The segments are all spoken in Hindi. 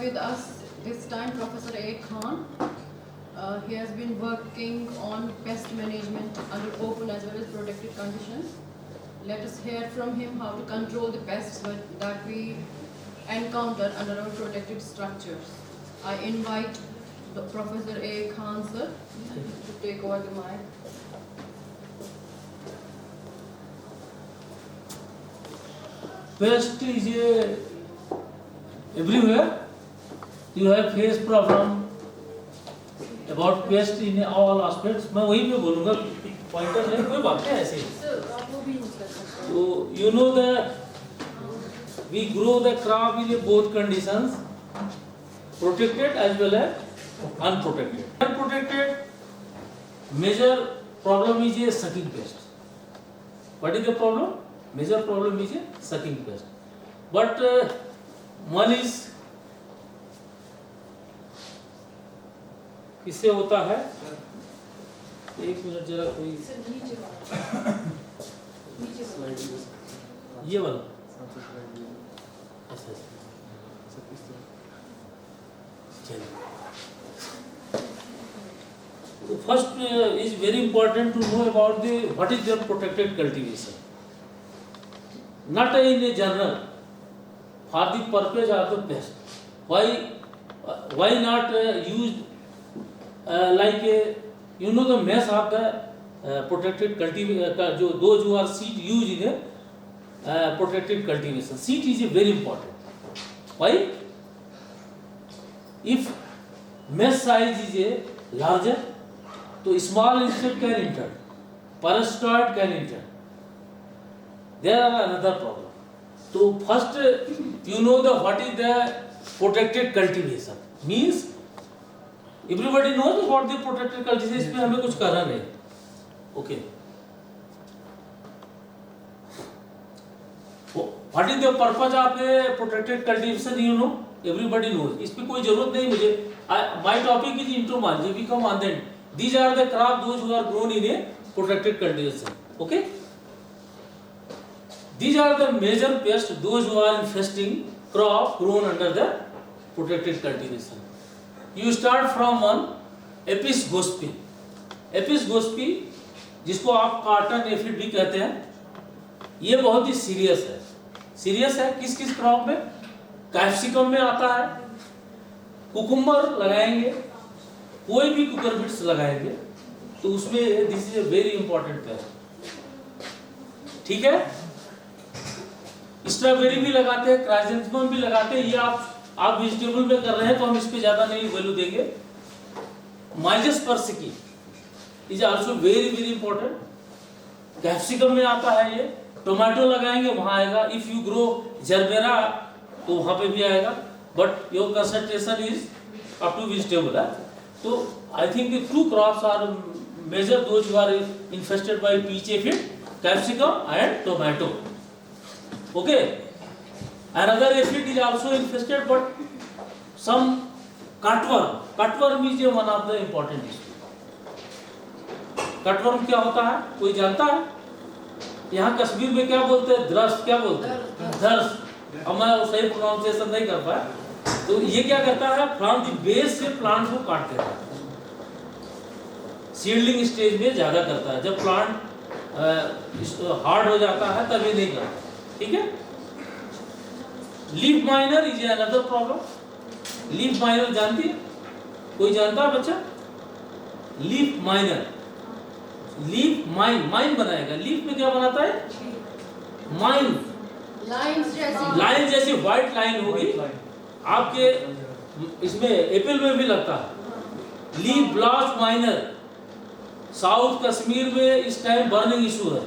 with us this time Professor A. Khan. He has been working on pest management under open as well as protected conditions. Let us hear from him how to control the pests that we encounter under our protected structures. I invite Professor A. Khan sir to take over the mic. Pest is everywhere. You have faced problem about pest in all aspects. मैं वही पे बोलूँगा, पॉइंटर नहीं, कोई बात नहीं ऐसे. So you know that we grow the crop in both conditions, protected as well as unprotected. Unprotected major problem is a sucking pest. What is the problem? Major problem is a sucking pest. But one is किससे होता है? एक मिनट जरा कोई ये वाला अच्छा चलिए. First is very important to know about the what is the protected cultivation. Not in a general for the purpose of the pest. Why not use like you know the mass of the protected cultivation, those who are seed used in a protected cultivation. Seed is very important. Why? If mesh size is larger, so small insect can enter, parasitoid can enter. There are another problem. So first you know the what is the protected cultivation means. Everybody knows about the protected cultivation. इसमें हमें कुछ करना नहीं. Okay. What is the purpose of a protected cultivation? You know, everybody knows. इसमें कोई जरूरत नहीं मुझे. My topic is interman. We come on then. These are the crops those who are grown in a protected cultivation. Okay. These are the major pests those who are infesting crop grown under the protected cultivation. You start from one Apis gospi. Apis gospi जिसको आप कार्टन एफिड भी कहते हैं, ये बहुत ही सीरियस है. सीरियस है किस किस क्रॉप में? कैप्सिकम में आता है. कुकुम्बर लगाएंगे, कोई भी कुकुरबिट्स लगाएंगे तो उसमें this is a very important paste. ठीक है. स्ट्रॉबेरी भी लगाते हैं, क्राइसेंथेमम भी लगाते हैं. ये आप वेजिटेबल में कर रहे हैं तो हम इस पे ज्यादा नहीं वैल्यू देंगे. Myzus persicae is also very very important. Capsicum में आता है ये. टोमेटो लगाएंगे वहां आएगा. इफ यू ग्रो जरबेरा तो वहां पे भी आएगा. But your concentration is up to vegetable है. तो I think two crops are major those who are infested by peach aphid, capsicum and tomato. Okay. Another aphid is also infested, but some cutworm. Cutworm is one of the important issue. Cutworm क्या होता है? कोई जानता है? यहाँ कश्मीर में क्या बोलते हैं? दरस्त क्या बोलते हैं? दरस्त. अब मैं सही प्रोनाउंसिएशन नहीं कर पाया. तो ये क्या करता है? फ्रॉम द बेस से प्लांट को काट देता है. सीडलिंग स्टेज में ज्यादा करता है. जब प्लांट हार्ड हो जाता है तभी नहीं करता. ठीक है. Leaf miner is another problem. Leaf miner जानती है? कोई जानता है बच्चा? Leaf miner. लीफ माइन बनाएगा. लीफ में क्या बनाता है? माइन. लाइन जैसी व्हाइट लाइन होगी आपके इसमें एप्पल में भी लगता है. Leaf blast minor. South Kashmir में इस टाइम बर्निंग इशू है.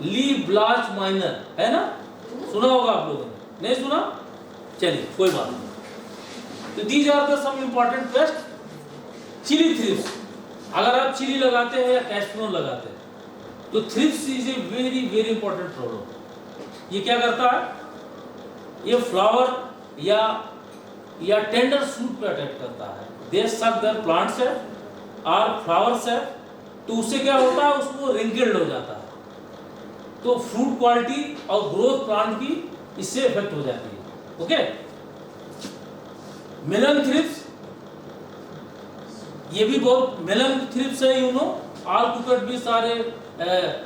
लीफ ब्लास्ट माइनर है ना. सुना होगा आप लोगों ने. नहीं सुना? चलिए कोई बात नहीं. तो these are the some important pest. Chilli thrips. अगर आप चिली लगाते हैं या कैस्ट्रोन लगाते हैं तो thrips is a very very important problem. ये क्या करता है? ये फ्लावर या टेंडर शूट पे अटैक करता है. दे सक द प्लांट से और फ्लावर से. तो उससे क्या होता है? उसको रिंकल्ड हो जाता है. तो फ्रूट क्वालिटी और ग्रोथ प्लांट की इससे इफेक्ट हो जाती है. ओके. मेलन थ्रिप्स, ये भी बहुत मेलन थ्रिप्स है, you know, all cucurbits are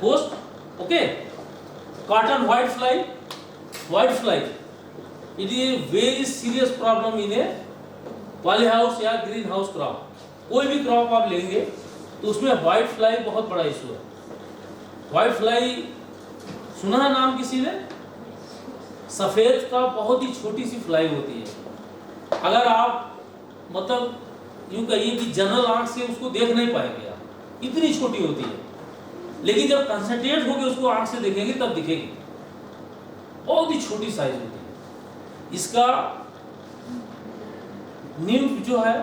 host, okay. Cotton white fly, it is very serious problem in a poly house या ग्रीन हाउस क्रॉप। कोई भी क्रॉप आप लेंगे तो उसमें व्हाइट फ्लाई बहुत बड़ा इशू है। व्हाइट फ्लाई सुना है नाम किसी ने? सफेद का बहुत ही छोटी सी फ्लाई होती है। अगर आप मतलब यूं कहिए कि जनरल आंख से उसको देख नहीं पाएंगे आप, इतनी छोटी होती है। लेकिन जब कंसंट्रेट होकर उसको आंख से देखेंगे तब दिखेगी, बहुत ही छोटी साइज होती है। इसका निम्फ जो है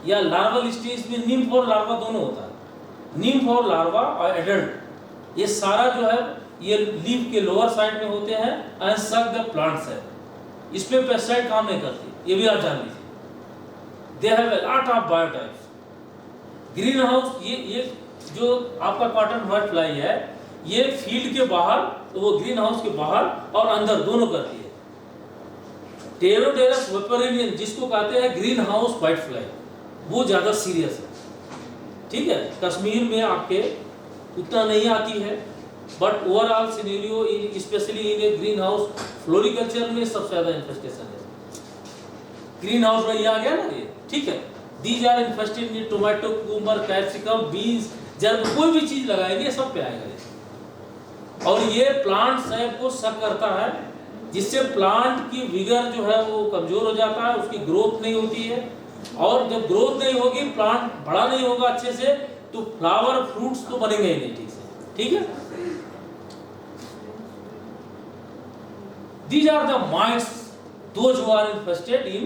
या लार्वल स्टेज में, निम्फ और लार्वा दोनों होता है। निम्फ और लार्वा और एडल्ट, ये सारा जो है ये लीफ के लोअर साइड में होते हैं एंड सक द प्लांट्स है। इस पे पेस्टिसाइड काम नहीं करती, ये भी आप जान लीजिए। They have a lot of biotypes. Green house, ये जो आपका कॉटन व्हाइट फ्लाई है, ये फील्ड के बाहर, तो वो ग्रीन हाउस के बाहर और अंदर दोनों करती है। टेरोडेरस वेपरेनियन जिसको कहते हैं ग्रीन हाउस व्हाइट फ्लाई, वो ज्यादा सीरियस है। ठीक है, कश्मीर में आपके उतना नहीं आती है, but overall scenario specially in A green house floriculture में सबसे ज्यादा इन्फेस्टेशन है। ग्रीन हाउस में ये आ गया ना ये, ठीक है। These are infested in tomato, cucumber, capsicum, beans, जब कोई भी चीज लगाएंगे सब पे आएगा। और ये प्लांट सैप को सक करता है, जिससे प्लांट की विगर जो है वो कमजोर हो जाता है, उसकी ग्रोथ नहीं होती है। और जब ग्रोथ नहीं होगी, प्लांट बड़ा नहीं होगा अच्छे से, तो फ्लावर फ्रूट्स तो बनेंगे ही नहीं ठीक से। ठीक है, these are the mites, those who are infested in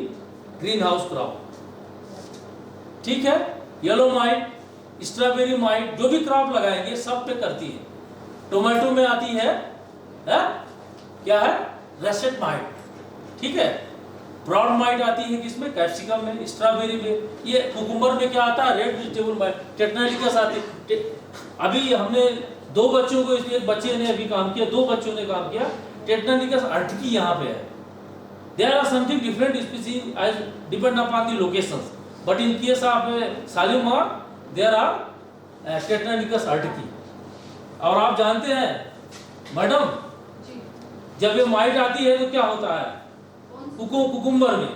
greenhouse crop। ठीक है, येलो माइट, स्ट्रॉबेरी माइट, जो भी क्रॉप लगाएंगे सब पे करती है। टोमेटो में आती है क्या है? Russet mite. ठीक है, ब्राउन माइट आती है किसमें? कैप्सिकम में, स्ट्रॉबेरी में। ये कुकुम्बर में क्या आता है? रेड वेजिटेबल माइट, टेट्रानिकस आती है। अभी हमने दो बच्चों को, एक बच्चे ने अभी काम किया, दो बच्चों ने काम किया, टेट्रानिकस अर्टिकी यहाँ पे है। There are something different species as depend upon the locations, but in case of Shalimar there are टेट्रानिकस अर्टिकी। और आप जानते हैं मैडम, जब ये माइट आती है तो क्या होता है? कुकुम्बर में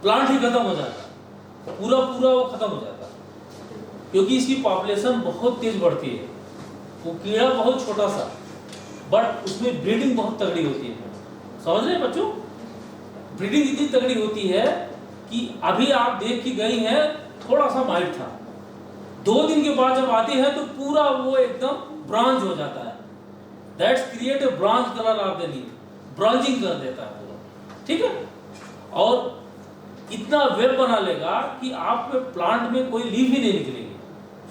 प्लांट ही खत्म हो जाता है, पूरा वो खत्म हो जाता है, क्योंकि इसकी पॉपुलेशन बहुत तेज बढ़ती है। वो कीड़ा बहुत छोटा सा, बट उसमें ब्रीडिंग बहुत तगड़ी होती है। समझ रहे हैं बच्चों? ब्रीडिंग इतनी तगड़ी होती है कि अभी आप देख के गई हैं, थोड़ा सा माइट था, 2 दिन के बाद जब आती है तो पूरा वो एकदम ब्रांच हो जाता है। That's create a branch colour of the leaf, branching कर देता है पूरा। ठीक है, और इतना वेब बना लेगा कि आपके प्लांट में कोई लीफ ही नहीं निकलेगी,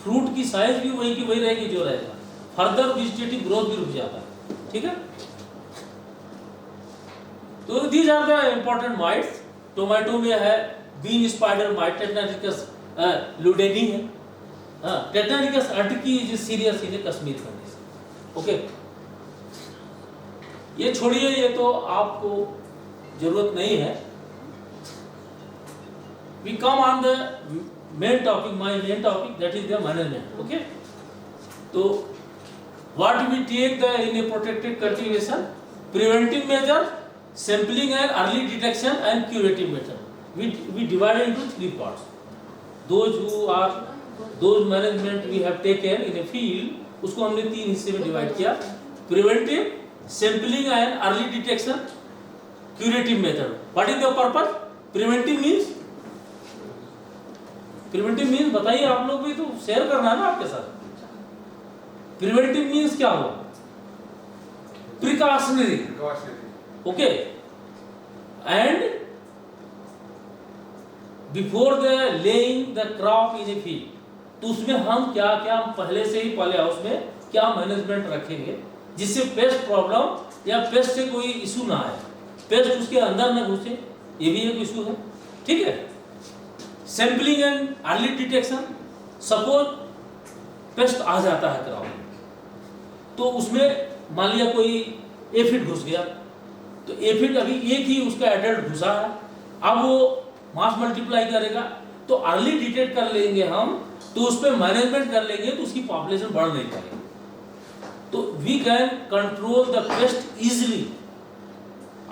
फ्रूट की साइज भी वही की वही रहेगी जो रहेगा, फर्दर वेजिटेटिव ग्रोथ भी रुक जाता है। ठीक है, तो these are the important mites. Tomato में है bean spider mite, Tetranychus ludeni है, Tetranychus urticae is serious in Kashmir condition. Okay, ये छोड़िए, ये तो आपको जरूरत नहीं है। We come on the main topic, my main topic, that is the management. Okay, तो what we take the in a protected cultivation? Preventive measure, sampling and early detection and curative method. We divided into 3 parts. Those management we have taken in a field, उसको हमने 3 हिस्से में डिवाइड किया। Preventive, sampling and early detection, curative method. What is the purpose? Preventive means बताइए, आप लोग भी तो शेयर करना है ना आपके साथ। प्रिवेंटिव मीन्स क्या हुआ? Precautionary. Okay, and before the laying the crop in a field, तो उसमें हम क्या पहले से ही पॉली हाउस में क्या मैनेजमेंट रखेंगे जिससे पेस्ट प्रॉब्लम या पेस्ट से कोई इशू ना आए, पेस्ट उसके अंदर न घुसे, ये भी एक इशू है। ठीक है, sampling and early detection. Suppose pest आ जाता है क्रॉप, तो उसमें मान लिया कोई एफिड घुस गया, तो एफिड अभी एक ही उसका एडल्ट घुसा है, अब वो मास मल्टीप्लाई करेगा तो अर्ली डिटेक्ट कर लेंगे हम, तो उस पर मैनेजमेंट कर लेंगे तो उसकी पॉपुलेशन बढ़ नहीं पाएगी। तो we can control the pest easily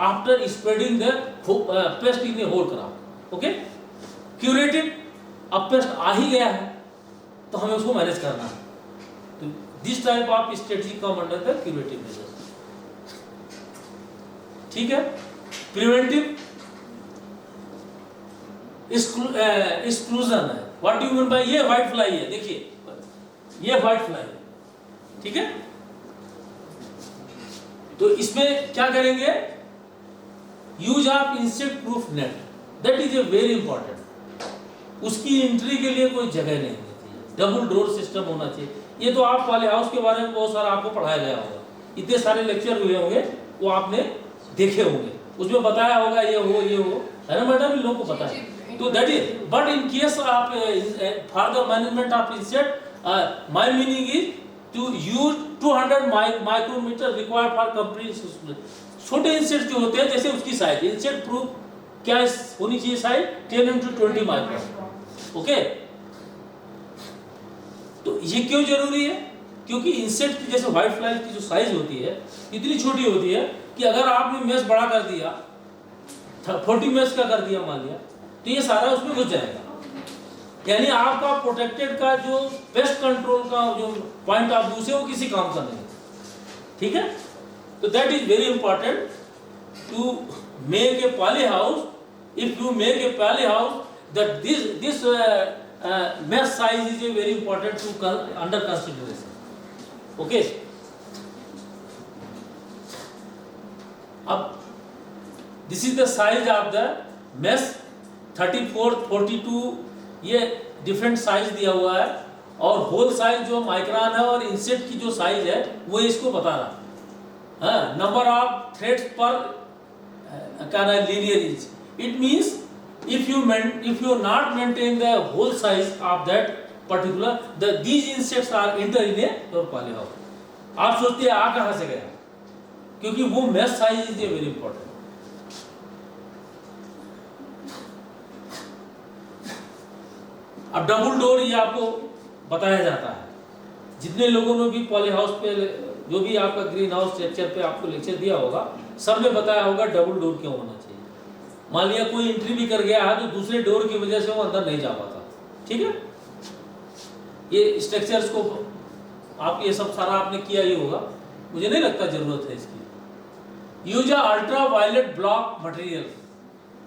after spreading the pest in a whole crop. Okay, curative, अब पेस्ट आ ही गया है तो हमें उसको मैनेज करना है, तो this type of strategy come under the curative measures. ठीक है, प्रिवेंटिव एक्सक्लूजन है। What do you mean by, ये व्हाइट फ्लाई है, देखिए ये व्हाइट फ्लाई है, ठीक है। तो इसमें क्या करेंगे, use of insect proof net, that is a very important. उसकी एंट्री के लिए कोई जगह नहीं होती है, डबल डोर सिस्टम होना चाहिए। ये तो आप पॉली हाउस के बारे में बहुत सारा आपको पढ़ाया गया होगा, इतने सारे लेक्चर हुए होंगे, वो आपने देखे होंगे, उसमें बताया होगा ये हो है ना मैडम, इन लोगों को पता है। तो that is, but in case of for the management of insect, my meaning is to use 200 micrometer required for complete. छोटे इंसेक्ट जो होते हैं, जैसे उसकी साइज, इंसेक्ट प्रूफ क्या होनी चाहिए साइज 10 × 20 माइक्रोन। ओके, तो ये क्यों जरूरी है, क्योंकि इंसेक्ट की जैसे व्हाइट फ्लाई की जो साइज होती है इतनी छोटी होती है कि अगर आपने मेश बड़ा कर दिया, 40 मेश का कर दिया मान लिया, तो ये सारा उसमें घुस जाएगा। यानी आपका प्रोटेक्टेड का जो पेस्ट कंट्रोल का जो पॉइंट ऑफ व्यू से वो किसी काम का नहीं, ठीक है। तो that is very important to make a poly house. If you make a poly house, that this mesh size is a very important to under consideration. Okay, अब this is the size of the mesh 34 42, ये डिफरेंट साइज दिया हुआ है, और होल साइज जो माइक्रोन है और इंसेट की जो साइज है वो इसको बता रहा है। नंबर ऑफ थ्रेड्स पर क्या ना linear inch, it means if you not maintain the whole size of that particular, these insects are enter in your poly house. आप सोचते हैं आ कहाँ से गया, क्योंकि वो mesh size is very important. अब डबल डोर ये आपको बताया जाता है, जितने लोगों ने भी पॉली हाउस पे, जो भी आपका ग्रीन हाउस स्ट्रक्चर पे आपको लेक्चर दिया होगा, सब ने बताया होगा डबल डोर क्यों होना चाहिए। मान लिया कोई एंट्री भी कर गया है तो दूसरे डोर की वजह से वो अंदर नहीं जा पाता, ठीक है। ये स्ट्रक्चर्स को आप ये सब सारा आपने किया ही होगा, मुझे नहीं लगता जरूरत है इसकी। Use ultra violet block material,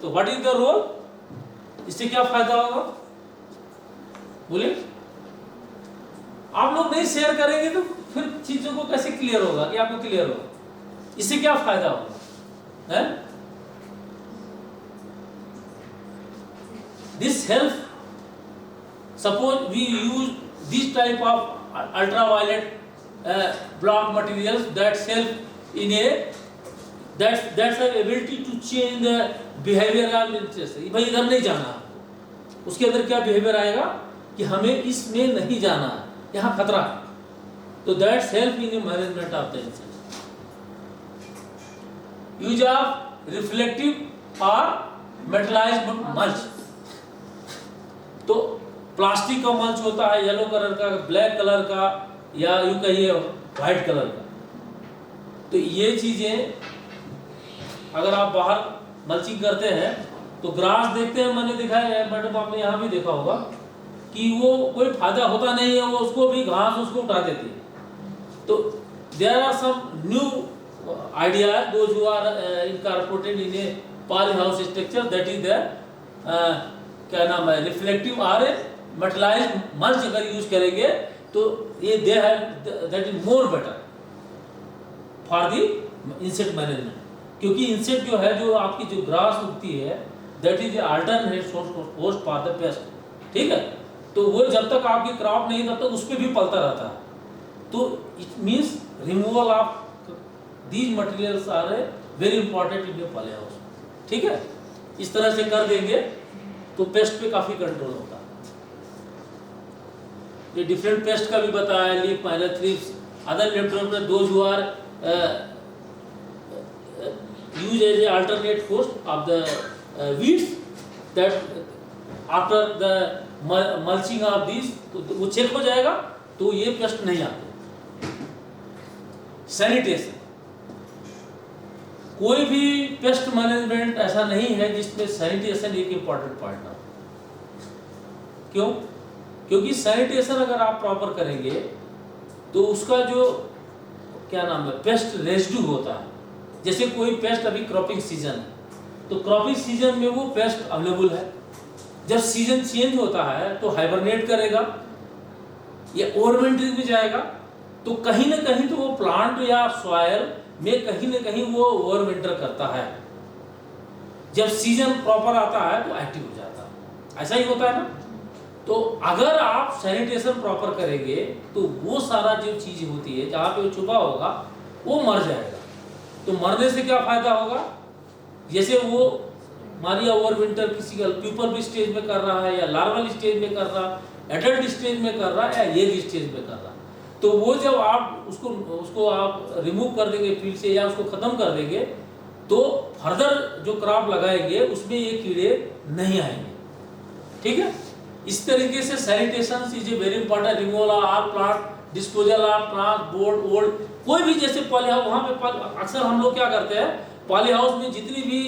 तो व्हाट इज द रोल, इससे क्या फायदा होगा बोलिए। आप लोग नहीं शेयर करेंगे तो फिर चीजों को कैसे क्लियर होगा कि आपको क्लियर होगा, इससे क्या फायदा होगा है? This helps. Suppose we use this type of ultraviolet block materials that help in a that's have ability to change the behavior of interest. भाई इधर नहीं जाना, उसके अंदर क्या behavior आएगा कि हमें इसमें नहीं जाना, यहाँ खतरा, तो that's help in the management of the insect. Use of reflective or metallized mulch. तो प्लास्टिक का मल्च होता है येलो कलर का, ब्लैक कलर का, या यूं कहिए व्हाइट कलर का। तो ये चीजें अगर आप बाहर मल्चिंग करते हैं तो ग्रास देखते हैं, मैंने देखा है मैडम, आपने यहाँ भी देखा होगा कि वो कोई फायदा होता नहीं है, वो उसको भी घास उसको उठा देती है। तो there are some new idea those who are incorporated in a poly house structure, that is the क्या नाम है, रिफ्लेक्टिव और मेटलाइज्ड मल्च अगर यूज करेंगे तो ये they have that is more better for the insect management, क्योंकि इंसेक्ट जो है, जो आपकी जो ग्रास उगती है, that is alternate source for the paste, ठीक है। तो वो जब तक आपकी क्रॉप नहीं तब तक उस पर भी पलता रहता है। तो it means removal of these materials are very important in your poly house, ठीक है। इस तरह से कर देंगे तो पेस्ट पे काफी कंट्रोल होता है। ये डिफरेंट पेस्ट का भी बताया, leaf miner, thrips, other Lepidoptera, those who are use as a alternate host of the weeds, that after the mulching of this, तो वो चेक हो जाएगा, तो ये पेस्ट नहीं आते। सैनिटेशन, कोई भी पेस्ट मैनेजमेंट ऐसा नहीं है जिसमें सैनिटेशन एक इंपॉर्टेंट पार्ट ना हो। क्यों? क्योंकि सैनिटेशन अगर आप प्रॉपर करेंगे तो उसका जो क्या नाम है पेस्ट रेजिड्यू होता है, जैसे कोई पेस्ट अभी क्रॉपिंग सीजन है तो क्रॉपिंग सीजन में वो पेस्ट अवेलेबल है, जब सीजन चेंज होता है तो हाइबरनेट करेगा या ओवरविंटरिंग में जाएगा, तो कहीं ना कहीं तो वो प्लांट या सॉयल में कहीं ना कहीं वो ओवरविंटर करता है। जब सीजन प्रॉपर आता है तो एक्टिव हो जाता है, ऐसा ही होता है ना। तो अगर आप सैनिटेशन प्रॉपर करेंगे तो वो सारा जो चीज होती है जहाँ पे वो छुपा होगा वो मर जाएगा। तो मरने से क्या फायदा होगा? जैसे वो मानिए ओवरविंटर किसी का प्यूपल स्टेज में कर रहा है या लार्वल स्टेज में कर रहा, एडल्ट स्टेज में कर रहा है या एग स्टेज में कर रहा, तो वो जब आप उसको आप रिमूव कर देंगे फील्ड से या उसको खत्म कर देंगे तो फर्दर जो क्रॉप लगाएंगे उसमें ये कीड़े नहीं आएंगे। ठीक है, इस तरीके से sanitation is a very important. Removal of all plant, disposal of plant, board old, कोई भी जैसे पॉली हाउस, वहाँ पे अक्सर हम लोग क्या करते हैं पॉली हाउस में जितनी भी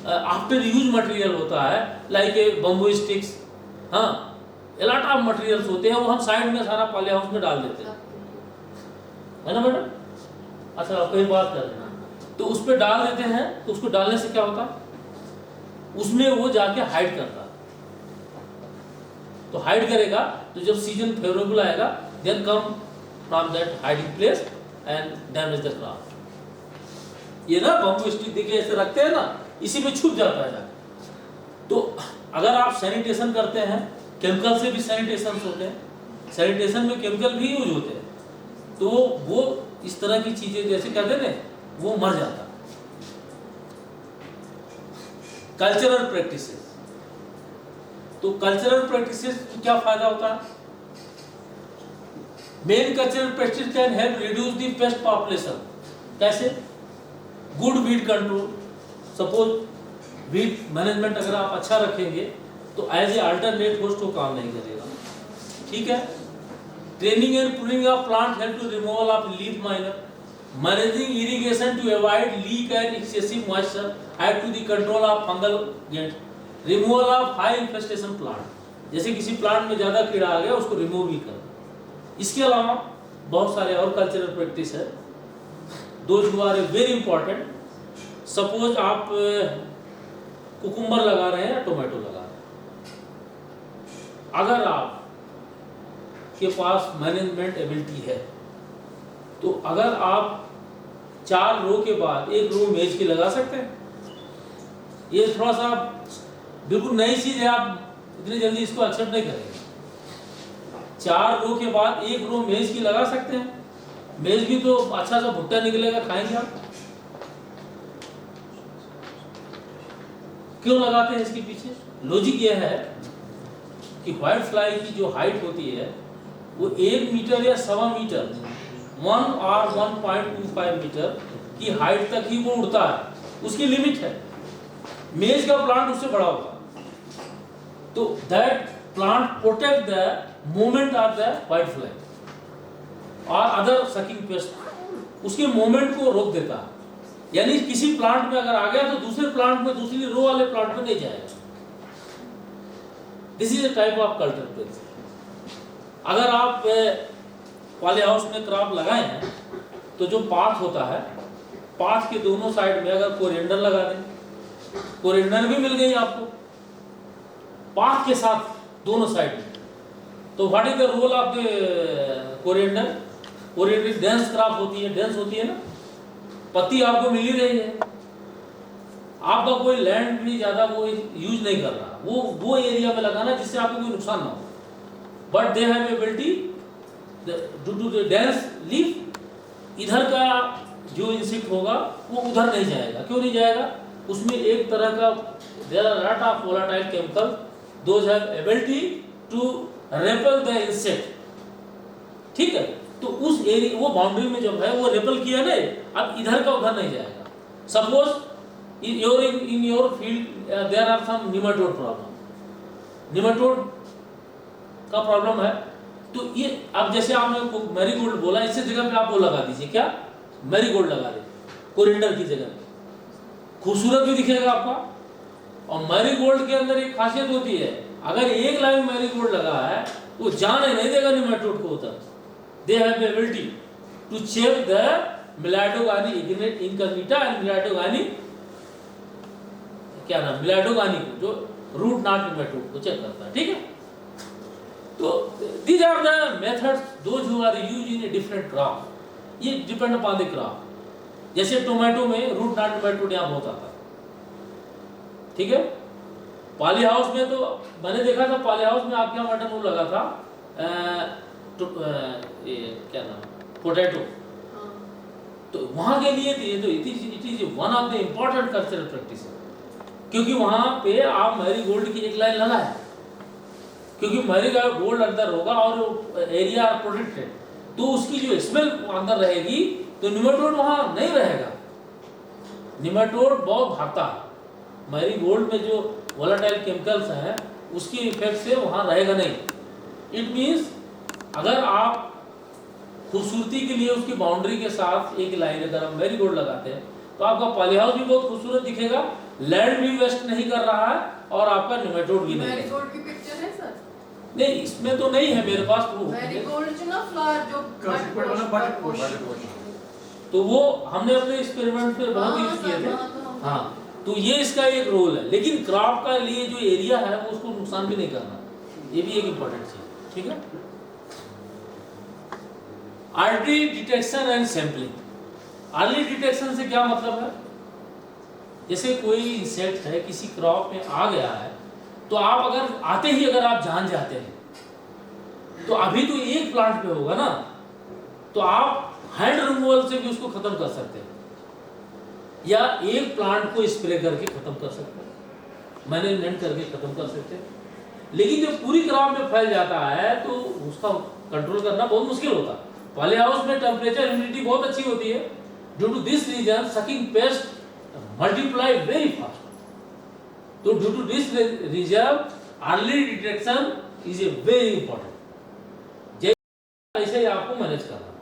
आफ्टर यूज मटेरियल होता है लाइक ए बम्बू स्टिक्स, हाँ लॉट ऑफ मटेरियल्स होते हैं, वो हम साइड में सारा पॉली हाउस में डाल देते हैं, है ना मैडम? अच्छा कहीं बात कर रहे हैं तो उस पर डाल देते हैं, तो उसको डालने से क्या होता है उसमें वो जाके हाइड करता है। तो हाइड करेगा तो जब सीजन फेवरेबल आएगा then come from that hiding place and damage the crop. ये ना बम्बू स्टिक देखिए ऐसे रखते हैं ना, इसी में छुप जाता है जाके। तो अगर आप सैनिटेशन करते हैं, केमिकल से भी सैनिटेशन होते हैं, सैनिटेशन में केमिकल भी यूज होते हैं, तो वो इस तरह की चीजें जैसे कहते हैं वो मर जाता। कल्चरल प्रैक्टिसेस, तो कल्चरल प्रैक्टिसेस क्या फायदा होता है? Main cultural practice can help reduce the pest population. कैसे? Good weed control, suppose weed management अगर आप अच्छा रखेंगे तो एज ए अल्टरनेट होस्ट वो काम नहीं करेगा। ठीक है, training and pruning of plant help to removal of leaf miner, managing irrigation to avoid leak and excessive moisture, help to the control of fungal gate, removal of high infestation plant, जैसे किसी प्लांट में ज्यादा कीड़ा आ गया उसको रिमूव भी कर। इसके अलावा बहुत सारे और कल्चरल प्रैक्टिस है, those who are very important. Suppose आप कुकुम्बर लगा रहे हैं या टोमेटो लगा रहे हैं, अगर आप के पास मैनेजमेंट एबिलिटी है तो अगर आप 4 रो के बाद 1 रो मेज के लगा सकते हैं। ये थोड़ा सा बिल्कुल नई चीज है, आप इतनी जल्दी इसको एक्सेप्ट नहीं करेंगे। 4 रो के बाद 1 रो मेज की लगा सकते हैं, मेज भी तो अच्छा सा भुट्टा निकलेगा, खाएंगे आप। क्यों लगाते हैं? इसके पीछे लॉजिक यह है कि व्हाइट फ्लाई की जो हाइट होती है वो 1 मीटर या 1.25 मीटर, 1 और 1.25 मीटर की हाइट तक ही वो उड़ता है, उसकी लिमिट है। मेज का प्लांट उससे बड़ा होगा, तो that plant protect the movement of the white fly और अदर सकिंग पेस्ट, उसके मूवमेंट को रोक देता है। यानी किसी प्लांट में अगर आ गया तो दूसरे प्लांट में, दूसरी रो वाले प्लांट में नहीं जाएगा। This is a type of culture principle. अगर आप पॉली हाउस में क्रॉप लगाए हैं तो जो पाथ होता है, पाथ के दोनों साइड में अगर कोरिएंडर लगा दें, कोरिएंडर भी मिल गई आपको पाथ के साथ दोनों साइड में, तो what is the role of the coriander? Coriander dense crop होती है, डेंस होती है ना, पत्ती आपको मिल ही रही है, आपका कोई लैंड भी ज्यादा वो यूज नहीं कर रहा, वो एरिया में लगाना जिससे आपको कोई नुकसान ना हो। But they have ability due to the dense leaf, इधर का जो इंसेक्ट होगा वो उधर नहीं जाएगा। क्यों नहीं जाएगा? उसमें एक तरह का there are lot of volatile chemical, those have ability to repel the insect. ठीक है, तो उस एरिया वो बाउंड्री में जब है वो रेपल किया नहीं, अब इधर का उधर नहीं जाएगा। Suppose in your field there are some nematode problem. Nematode का प्रॉब्लम है, तो ये अब जैसे आपने मैरीगोल्ड बोला, इससे जगह पे आप वो लगा दीजिए, क्या मैरीगोल्ड लगा दे कोरिएंडर की जगह पे, खूबसूरत भी दिखेगा आपका। और मैरीगोल्ड के अंदर एक खासियत होती है, अगर एक लाइन मैरीगोल्ड लगा है तो जाने नहीं देगा निमेटोड को उधर। They have ability to check the Meloidogyne incognita and Meloidogyne, क्या नाम, मिलाटोगानी को, जो रूट नॉट निमेटोड को चेक करता है, ठीक है। तो these are the methods those who are used in a different crop. ये डिपेंड अपॉन द क्रॉप। जैसे टोमेटो में रूट नॉट टोमेटो यहाँ बहुत आता है, ठीक है। पॉली हाउस में तो मैंने देखा था, पॉली हाउस में आपके यहाँ मटन वो लगा था ये क्या नाम, पोटैटो। तो वहाँ के लिए तो it is one of the important cultural practice, क्योंकि वहाँ पे आप मैरीगोल्ड की एक लाइन लगाए, क्योंकि मैरीगोल्ड अंदर होगा और एरिया प्रोटेक्टेड, तो उसकी जो स्मेल अंदर रहेगी तो निमेटोड वहाँ नहीं रहेगा। निमेटोड बहुत भागता है, मैरीगोल्ड में जो वोलेटाइल केमिकल्स हैं उसकी इफेक्ट से वहाँ रहेगा नहीं। इट मीन्स अगर आप खूबसूरती के लिए उसकी बाउंड्री के साथ एक लाइन अगर आप मैरीगोल्ड लगाते हैं तो आपका पॉली हाउस भी बहुत खूबसूरत दिखेगा, लैंड भी वेस्ट नहीं कर रहा है और आपका निमेटोड भी नहीं। मैरीगोल्ड की पिक्चर है सर? नहीं, इसमें तो नहीं है मेरे पास प्रूफ। मैरीगोल्ड जो ना फ्लावर जो तो वो हमने अपने एक्सपेरिमेंट में बहुत यूज किए थे। हाँ, तो ये इसका एक रोल है, लेकिन क्रॉप का लिए जो एरिया है वो उसको नुकसान भी नहीं करना, ये भी एक इम्पोर्टेंट चीज, ठीक है। Early detection and sampling. Early detection से क्या मतलब है, जैसे कोई इंसेक्ट है किसी क्रॉप में आ गया है, तो आप अगर आते ही अगर आप जान जाते हैं तो अभी तो एक प्लांट पे होगा ना, तो आप हैंड रिमूवल से भी उसको खत्म कर सकते हैं, या एक प्लांट को स्प्रे करके खत्म कर सकते हैं, मैनेजमेंट करके खत्म कर सकते हैं। लेकिन जब पूरी क्रॉप में फैल जाता है तो उसका कंट्रोल करना बहुत मुश्किल होता है। पॉली हाउस में टेम्परेचर ह्यूमिडिटी बहुत अच्छी होती है, due to this reason sucking pest multiply very fast. तो due to this reason early detection is a very important. ऐसे ही आपको मैनेज करना,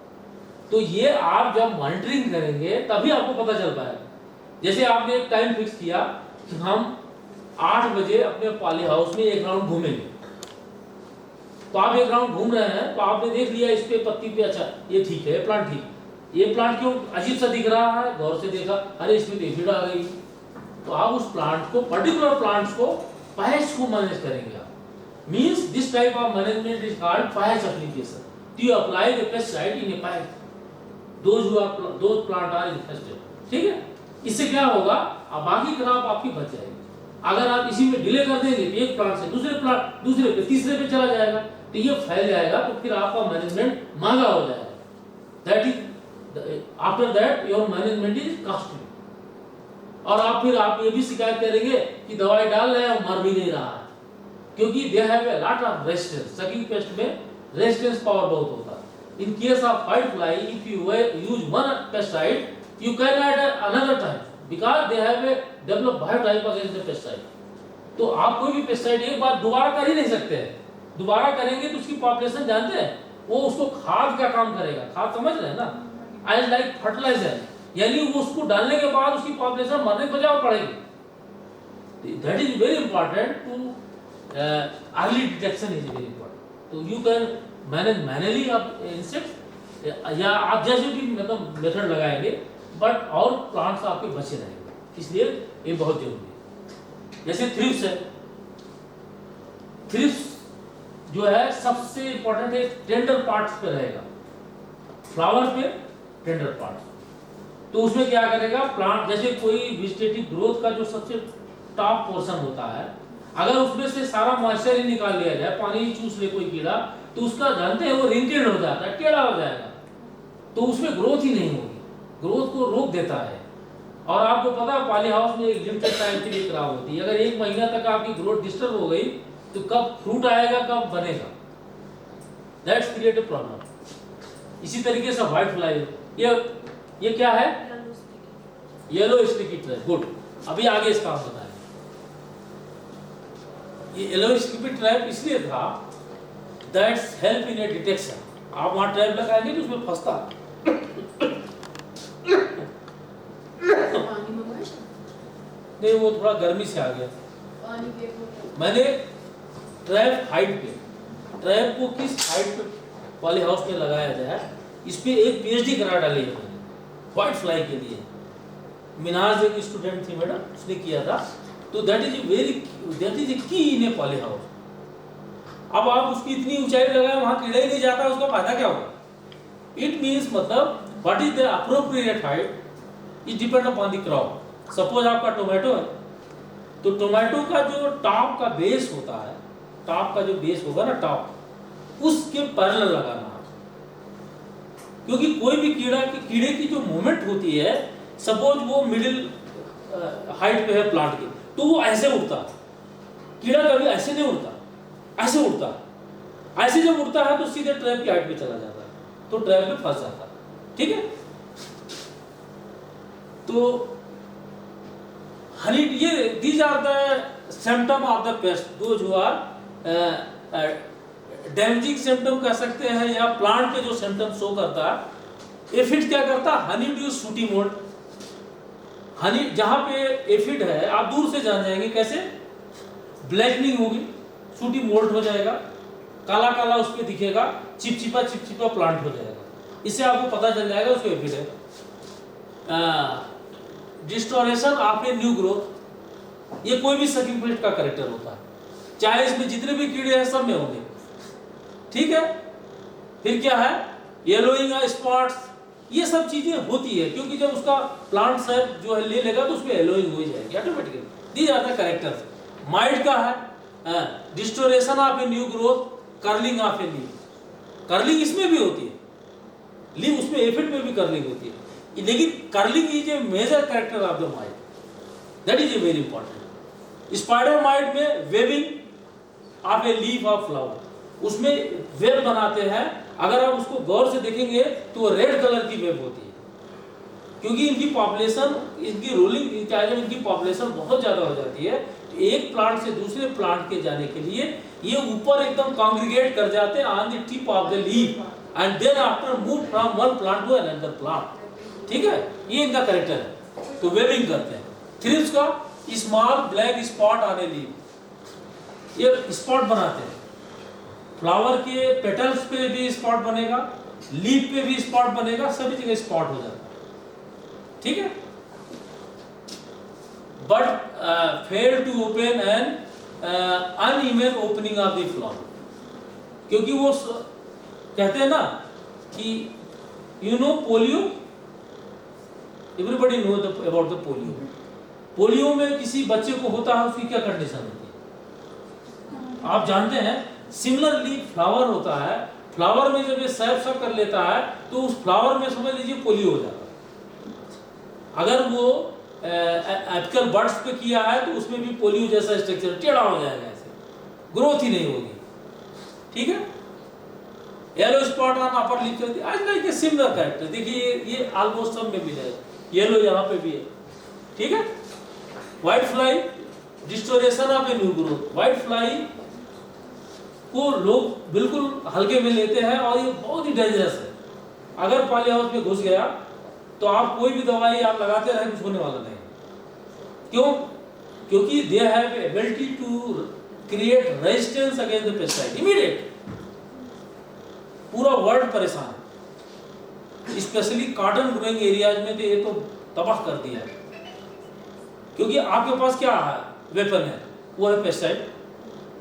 तो ये आप जब मॉनिटरिंग करेंगे तभी आपको पता चल पाएगा। जैसे आपने एक टाइम फिक्स किया कि हम 8 बजे अपने पॉली हाउस में एक राउंड घूमेंगे, तो आप एक राउंड घूम रहे हैं तो आपने देख लिया इस पे पत्ती पे, अच्छा ये ठीक है, प्लांट ठीक, ये प्लांट क्यों अजीब सा दिख रहा है, गौर से देखा, अरे इसमें तो एफिड आ गई, तो आप उस प्लांट को, पर्टिकुलर प्लांट्स को, पैच को मैनेज करेंगे आप। Means this type of management is called patch application. You apply the pesticide in a patch. Those plant are infested. ठीक है, इससे क्या होगा, अब बाकी क्रॉप आपकी बच जाएगी। अगर आप इसी में डिले कर देंगे तो एक प्लांट से दूसरे प्लांट, दूसरे पे, तीसरे पे चला जाएगा, तो ये फैल जाएगा, तो फिर आपका मैनेजमेंट महंगा हो जाएगा। That is after that your management is costly. और आप ये भी शिकायत करेंगे कि दवाई डाल रहे हैं मर भी नहीं रहा है, क्योंकि they have a lot of resistance. Sucking paste में रेजिस्टेंस पावर बहुत होता है। इन case of white fly, if you use one pesticide, you can add another time because they have a develop biotype against the pesticide. तो आप कोई भी पेस्टिसाइड एक बार दोबारा कर ही नहीं सकते हैं, दोबारा करेंगे तो उसकी पॉपुलेशन जानते हैं, वो उसको खाद का काम करेगा, खाद समझ रहे हैं ना, एज लाइक फर्टिलाइजर, यानी वो उसको डालने के बाद उसकी पॉपुलेशन मरने को बचाव पड़ेगी। That is very important too early detection is very important. तो यू कैन मैनेज मैनुअली आप इंसेक्ट्स, या आप जैसे भी मतलब मेथड लगाएंगे, बट और प्लांट्स आपके बचे रहेंगे, इसलिए ये बहुत जरूरी है। जैसे थ्रिप्स है, थ्रिप्स जो है सबसे इंपॉर्टेंट है, टेंडर पार्ट्स पे रहेगा, फ्लावर पे टेंडर पार्ट्स। तो उसमें क्या करेगा प्लांट, जैसे कोई वेजिटेटिव ग्रोथ का जो सबसे टॉप पोर्शन होता है, अगर उसमें से सारा मॉइस्चर ही निकाल लिया जाए, पानी ही चूस ले कोई कीड़ा, तो उसका जानते हैं वो रिंकेड हो जाता है, टेढ़ा हो जाएगा, तो उसमें ग्रोथ ही नहीं होगी, ग्रोथ को रोक देता है। और आपको पता है पॉली हाउस में एक लिमिटेड टाइम के लिए खराब होती है, अगर 1 महीना तक आपकी ग्रोथ डिस्टर्ब हो गई तो कब फ्रूट आएगा, कब बनेगा, दैट्स क्रिएट ए प्रॉब्लम। इसी तरीके से व्हाइट फ्लाई, ये क्या है, येलो स्टिकी थ्रेड, गुड। अभी आगे इसका हम बताएंगे। ये एलोस्कोपिक ट्रैप इसलिए था that's help in A detection. आप वहां ट्रैप लगाएंगे तो उसमें फंसता पानी मंगाया नहीं, वो थोड़ा गर्मी से आ गया। पानी के मैंने ट्रैप हाइट पे, ट्रैप को किस हाइट पे पॉली हाउस में लगाया जाए, इस पे एक पीएचडी करा डाली है मैंने व्हाइट फ्लाई के लिए। मिनाज एक स्टूडेंट थी मैडम, उसने किया था। तो दैट इज ए की इन ए पॉली हाउस। अब आप उसकी इतनी ऊंचाई लगाए, वहां कीड़ा ही नहीं जाता, उसका फायदा क्या होगा? इट मीन्स मतलब what is the appropriate height is depend upon the crop. Suppose आपका टोमेटो है, तो टोमेटो का जो टॉप का बेस होता है, टॉप का जो बेस होगा ना टॉप, उसके पैरेलल लगाना है। क्योंकि कोई भी कीड़े की जो मूवमेंट होती है, सपोज वो मिडिल हाइट पे है प्लांट की, तो वो ऐसे उड़ता है। कीड़ा कभी ऐसे नहीं उड़ता, ऐसे उड़ता है। ऐसे जब उड़ता है तो सीधे ट्रैप की हाइट पे चला जाता है, तो ट्रैप में फंस जाता है। ठीक है, तो हनी ये these are the symptom of the pest, those who are damaging symptom कह सकते हैं, या प्लांट के जो सिम्टम शो करता है। एफिड क्या करता है? Honey due sooty mould. Honey जहां पे एफिड है, आप दूर से जान जाएंगे कैसे, ब्लैकनिंग होगी, सूटी मोल्ड हो जाएगा, काला काला उस पे दिखेगा, चिपचिपा चिपचिपा प्लांट हो जाएगा। इससे आपको पता चल जाएगा उसको एफिड है। Distortion of a new growth, ये कोई भी सकिंग पेस्ट का कैरेक्टर होता है, चाहे इसमें जितने भी कीड़े हैं सब में होंगे। ठीक है, फिर क्या है, येलोइंग स्पॉट्स, ये सब चीजें होती है, क्योंकि जब उसका प्लांट सेप जो है ले लेगा तो उसमें येलोइंग हो जाएगी ऑटोमेटिकली। दी जाता है कैरेक्टर्स। माइट का है distortion of a new growth, curling of a leaf. Curling इसमें भी होती है, लीफ उसमें एफिड में भी कर्लिंग होती है, लेकिन curling is a major character of the mite, that is a very important. Spider mite में webbing of a leaf of flower, उसमें वेब बनाते हैं। अगर आप उसको गौर से देखेंगे तो रेड कलर की वेब होती है, क्योंकि इनकी पॉपुलेशन, इनकी रूलिंग इनकी पॉपुलेशन बहुत ज्यादा हो जाती है। एक प्लांट से दूसरे प्लांट के जाने के लिए ये ऊपर एकदम कांग्रीगेट कर जाते हैं on the tip of the leaf, and then after move from one plant to another plant. ठीक है, ये इनका कैरेक्टर है। तो वेविंग करते हैं। थ्रिप्स का small black spot on a leaf, ये स्पॉट बनाते हैं। फ्लावर के पेटल्स पे भी स्पॉट बनेगा, लीफ पे भी स्पॉट बनेगा, सभी जगह स्पॉट हो जाता है। ठीक है, but fail to open and uneven opening of the flower, क्योंकि वो कहते हैं ना कि you know polio, everybody know about the polio. Polio में किसी बच्चे को होता है, उसकी क्या कंडीशन होती है आप जानते हैं। सिमिलरली फ्लावर होता है, फ्लावर में जब ये सैप कर लेता है तो उस फ्लावर में समझ लीजिए पोलियो हो जाता है। अगर वो एपिकल बर्ड्स पे किया है तो उसमें भी पोलियो जैसा स्ट्रक्चर टेढ़ा हो जाएगा, ऐसे ग्रोथ ही नहीं होगी। ठीक है, yellow spot on upper lip, आज लाइक ए सिमिलर कैरेक्टर। देखिए ये ऑलमोस्ट सब में मिलेगा, येलो यहाँ पे भी है। ठीक है, white fly distortion of a new growth. White fly को लोग बिल्कुल हल्के में लेते हैं और ये बहुत ही डेंजरस है। अगर पॉली हाउस में घुस गया तो आप कोई भी दवाई आप लगाते रहे, कुछ होने वाला नहीं। क्यों? क्योंकि they have ability to create resistance against the pesticide immediate. पूरा वर्ल्ड परेशान है, स्पेशली कॉटन ग्रोइंग एरियाज में तो ये तो तबाह कर दिया है। क्योंकि आपके पास क्या वेपन है, वो है पेस्टिसाइड।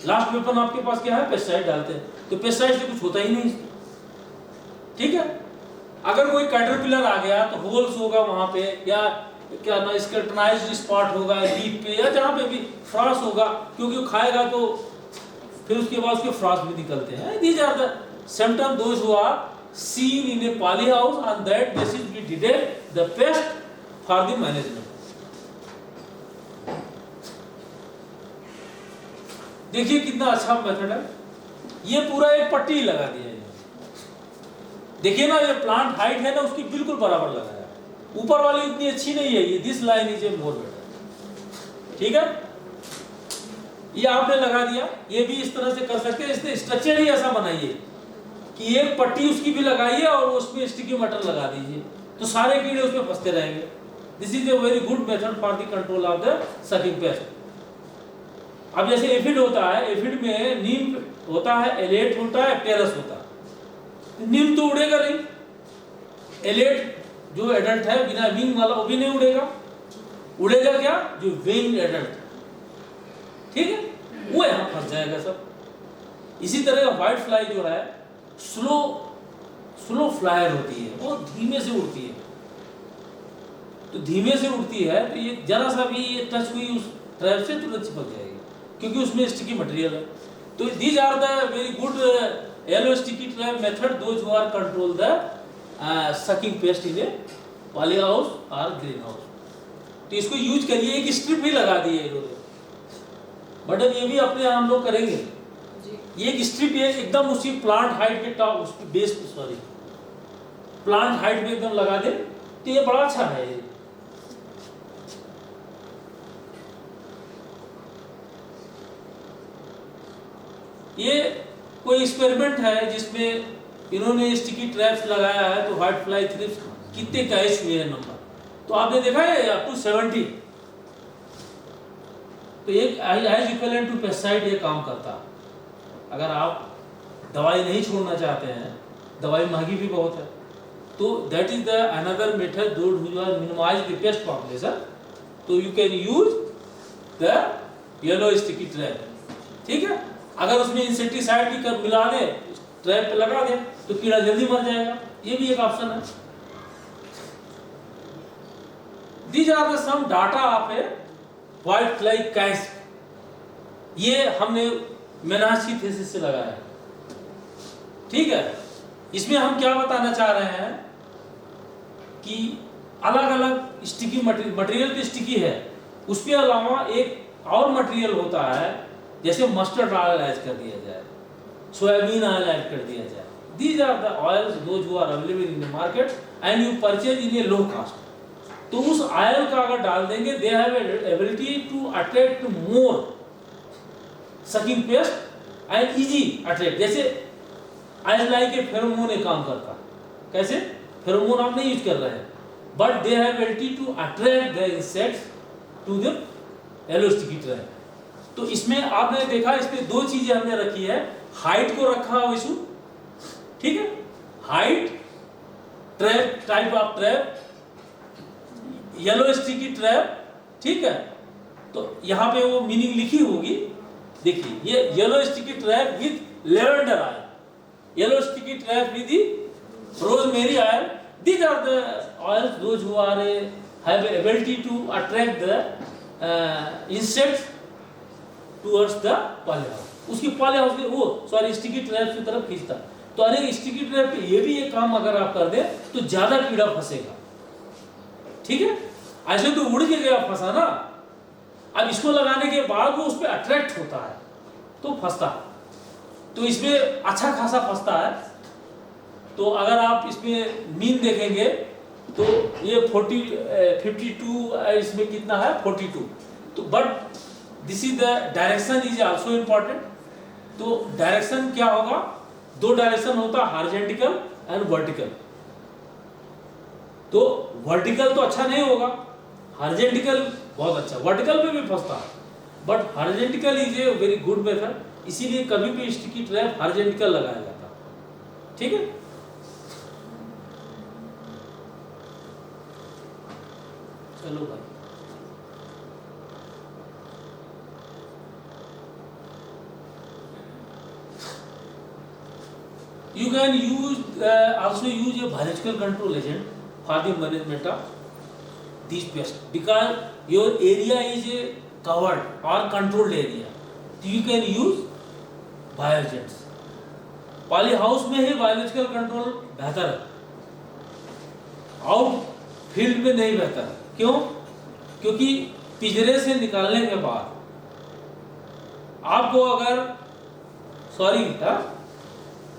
लास्ट वेपन आपके पास क्या है, पेस्टिसाइड डालते हैं, तो पेस्टिसाइड से कुछ होता ही नहीं। ठीक है, अगर कोई कैटरपिलर आ गया तो होल्स होगा वहां पे, या क्या ना स्कर्टनाइज्ड स्पॉट होगा लीफ पे, या जहां पे भी फ्रॉस होगा, क्योंकि वो खाएगा तो फिर उसके बाद उसके फ्रॉस भी निकलते हैं। These are the symptoms those who are seen in a poly house, on that basis we detect the pest for the management. देखिए कितना अच्छा मेथड है। ये पूरा एक पट्टी लगा दिया है। देखिए ना, ये प्लांट हाइट है ना उसकी बिल्कुल बराबर लगाया। ऊपर वाली इतनी अच्छी नहीं है, ये this line is a more better. ठीक है, ये आपने लगा दिया। ये भी इस तरह से कर सकते हैं, इसने स्ट्रक्चर ही ऐसा बनाइए कि एक पट्टी उसकी भी लगाइए और उसमें स्टिकी मटर लगा दीजिए, तो सारे कीड़े उसमें फंसते रहेंगे। This is a very good method for the control of the sucking paste. अब जैसे एफिड होता है, एफिड में नीम होता है, एलेट होता है, पेरस होता है। नीम तो उड़ेगा नहीं, एलेट जो एडल्ट है बिना विंग वाला वो भी नहीं उड़ेगा। उड़ेगा क्या? जो विंग एडल्ट, ठीक है, वो यहां फंस जाएगा सब। इसी तरह व्हाइट फ्लाई जो है स्लो फ्लायर होती है, वो धीमे से उड़ती है। तो धीमे से उड़ती है तो ये जरा सा भी ये टच हुई उस ट्रैप से तुरंत चिपक जाएगी, क्योंकि उसमें स्टिकी मटेरियल है। तो these are the very good yellow sticky trap method those who are control the sucking pest in a poly house और ग्रीन हाउस। तो इसको यूज करिए। एक स्ट्रिप भी लगा दी है इन्होंने, बट अब ये भी अपने हम लोग करेंगे। ये एक स्ट्रिप है एकदम उसी प्लांट हाइट के टॉप, उसकी बेस पे, सॉरी प्लांट हाइट में एकदम लगा दे, तो ये बड़ा अच्छा है। ये कोई एक्सपेरिमेंट है जिसमें इन्होंने स्टिकी ट्रैप्स लगाया है, तो व्हाइट फ्लाई थ्रिप्स कितने कैच हुए हैं नंबर, तो आपने देखा है अप टू 70। तो एक एज इक्विवेलेंट टू पेस्टिसाइड ये काम करता है। अगर आप दवाई नहीं छोड़ना चाहते हैं, दवाई महंगी भी बहुत है, तो that is the another method to minimize the pest population. तो you can use the yellow sticky trap, ठीक है। अगर उसमें इंसेक्टिसाइड भी कर मिला दे, ट्रैप पे लगा दे, तो कीड़ा जल्दी मर जाएगा। ये भी एक ऑप्शन है। These are the some data of a white fly catch. ये हमने मेनास की थीसिस से लगाया, ठीक है। इसमें हम क्या बताना चाह रहे हैं कि अलग अलग स्टिकी मटेरियल तो स्टिकी है, उसके अलावा एक और मटेरियल होता है, जैसे मस्टर्ड ऑयल ऐड कर दिया जाए, सोयाबीन ऑयल ऐड कर दिया जाए। These are the oils those who are available in the market and you purchase in a low cost. तो उस ऑयल का अगर डाल देंगे, they have ability to attract more sucking pest and easy attract. जैसे एज लाइक ए फेरोमोन एक काम करता है। कैसे? फेरोमोन आप नहीं यूज कर रहे हैं, but they have ability to attract the insects to the yellow sticky trap. तो इसमें आपने देखा, इसमें दो चीजें हमने रखी है। हाइट को रखा विशु, ठीक है, height trap, type of trap, yellow sticky trap, ठीक है। तो यहां पे वो मीनिंग लिखी होगी, देखिए, ये yellow sticky trap with lavender oil, yellow sticky trap with rosemary oil. These are the oils those who are have ability to attract the insects towards the poly house. उसकी पॉली हाउस के वो सॉरी स्टिकी ट्रैप की तरफ खींचता। तो अरे स्टिकी ट्रैप पे ये भी एक काम अगर आप कर दें तो ज्यादा कीड़ा फंसेगा, ठीक है। ऐसे तो उड़ के गया फंसा ना, अब इसको लगाने के बाद वो उस पर अट्रैक्ट होता है तो फंसता है। तो इसमें अच्छा खासा फंसता है। तो अगर आप इसमें मीन देखेंगे तो ये 52, इसमें कितना है 42। तो but this is the direction is also important. तो डायरेक्शन क्या होगा? दो डायरेक्शन होता है, हॉरिजॉन्टल एंड वर्टिकल। तो वर्टिकल तो अच्छा नहीं होगा, हॉरिजॉन्टल बहुत अच्छा, वर्टिकल पे भी फंसता है, but horizontal is a very good method. इसीलिए कभी भी स्टिकी ट्रैप हॉरिजॉन्टल लगाया जाता है, ठीक है। चलो भाई, you can use also use a biological control agent for the management of these pests, because your area is a covered or controlled area, so you can use bioagents. Poly house में ही बायोलॉजिकल कंट्रोल बेहतर है, आउट फील्ड में नहीं बेहतर है। क्यों? क्योंकि पिंजरे से निकालने के बाद आपको अगर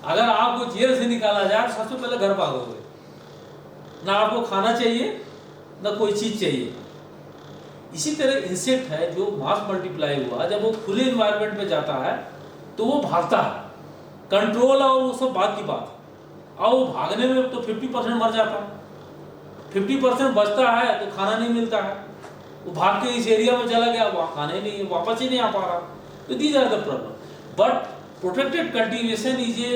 आपको जेल से निकाला जाए, सबसे पहले घर भागोगे। ना आपको खाना चाहिए, ना कोई चीज चाहिए। इसी तरह इंसेक्ट है जो मास मल्टीप्लाई हुआ, जब वो खुले इन्वायरमेंट में जाता है तो वो भागता है, कंट्रोल और वो सब बात की बात, और वो भागने में तो 50% मर जाता है, 50% बचता है तो खाना नहीं मिलता है, वो भाग के इस एरिया में चला गया, वहाँ खाना ही नहीं है, वापस ही नहीं आ पा रहा। तो these are the problem. But protected cultivation is a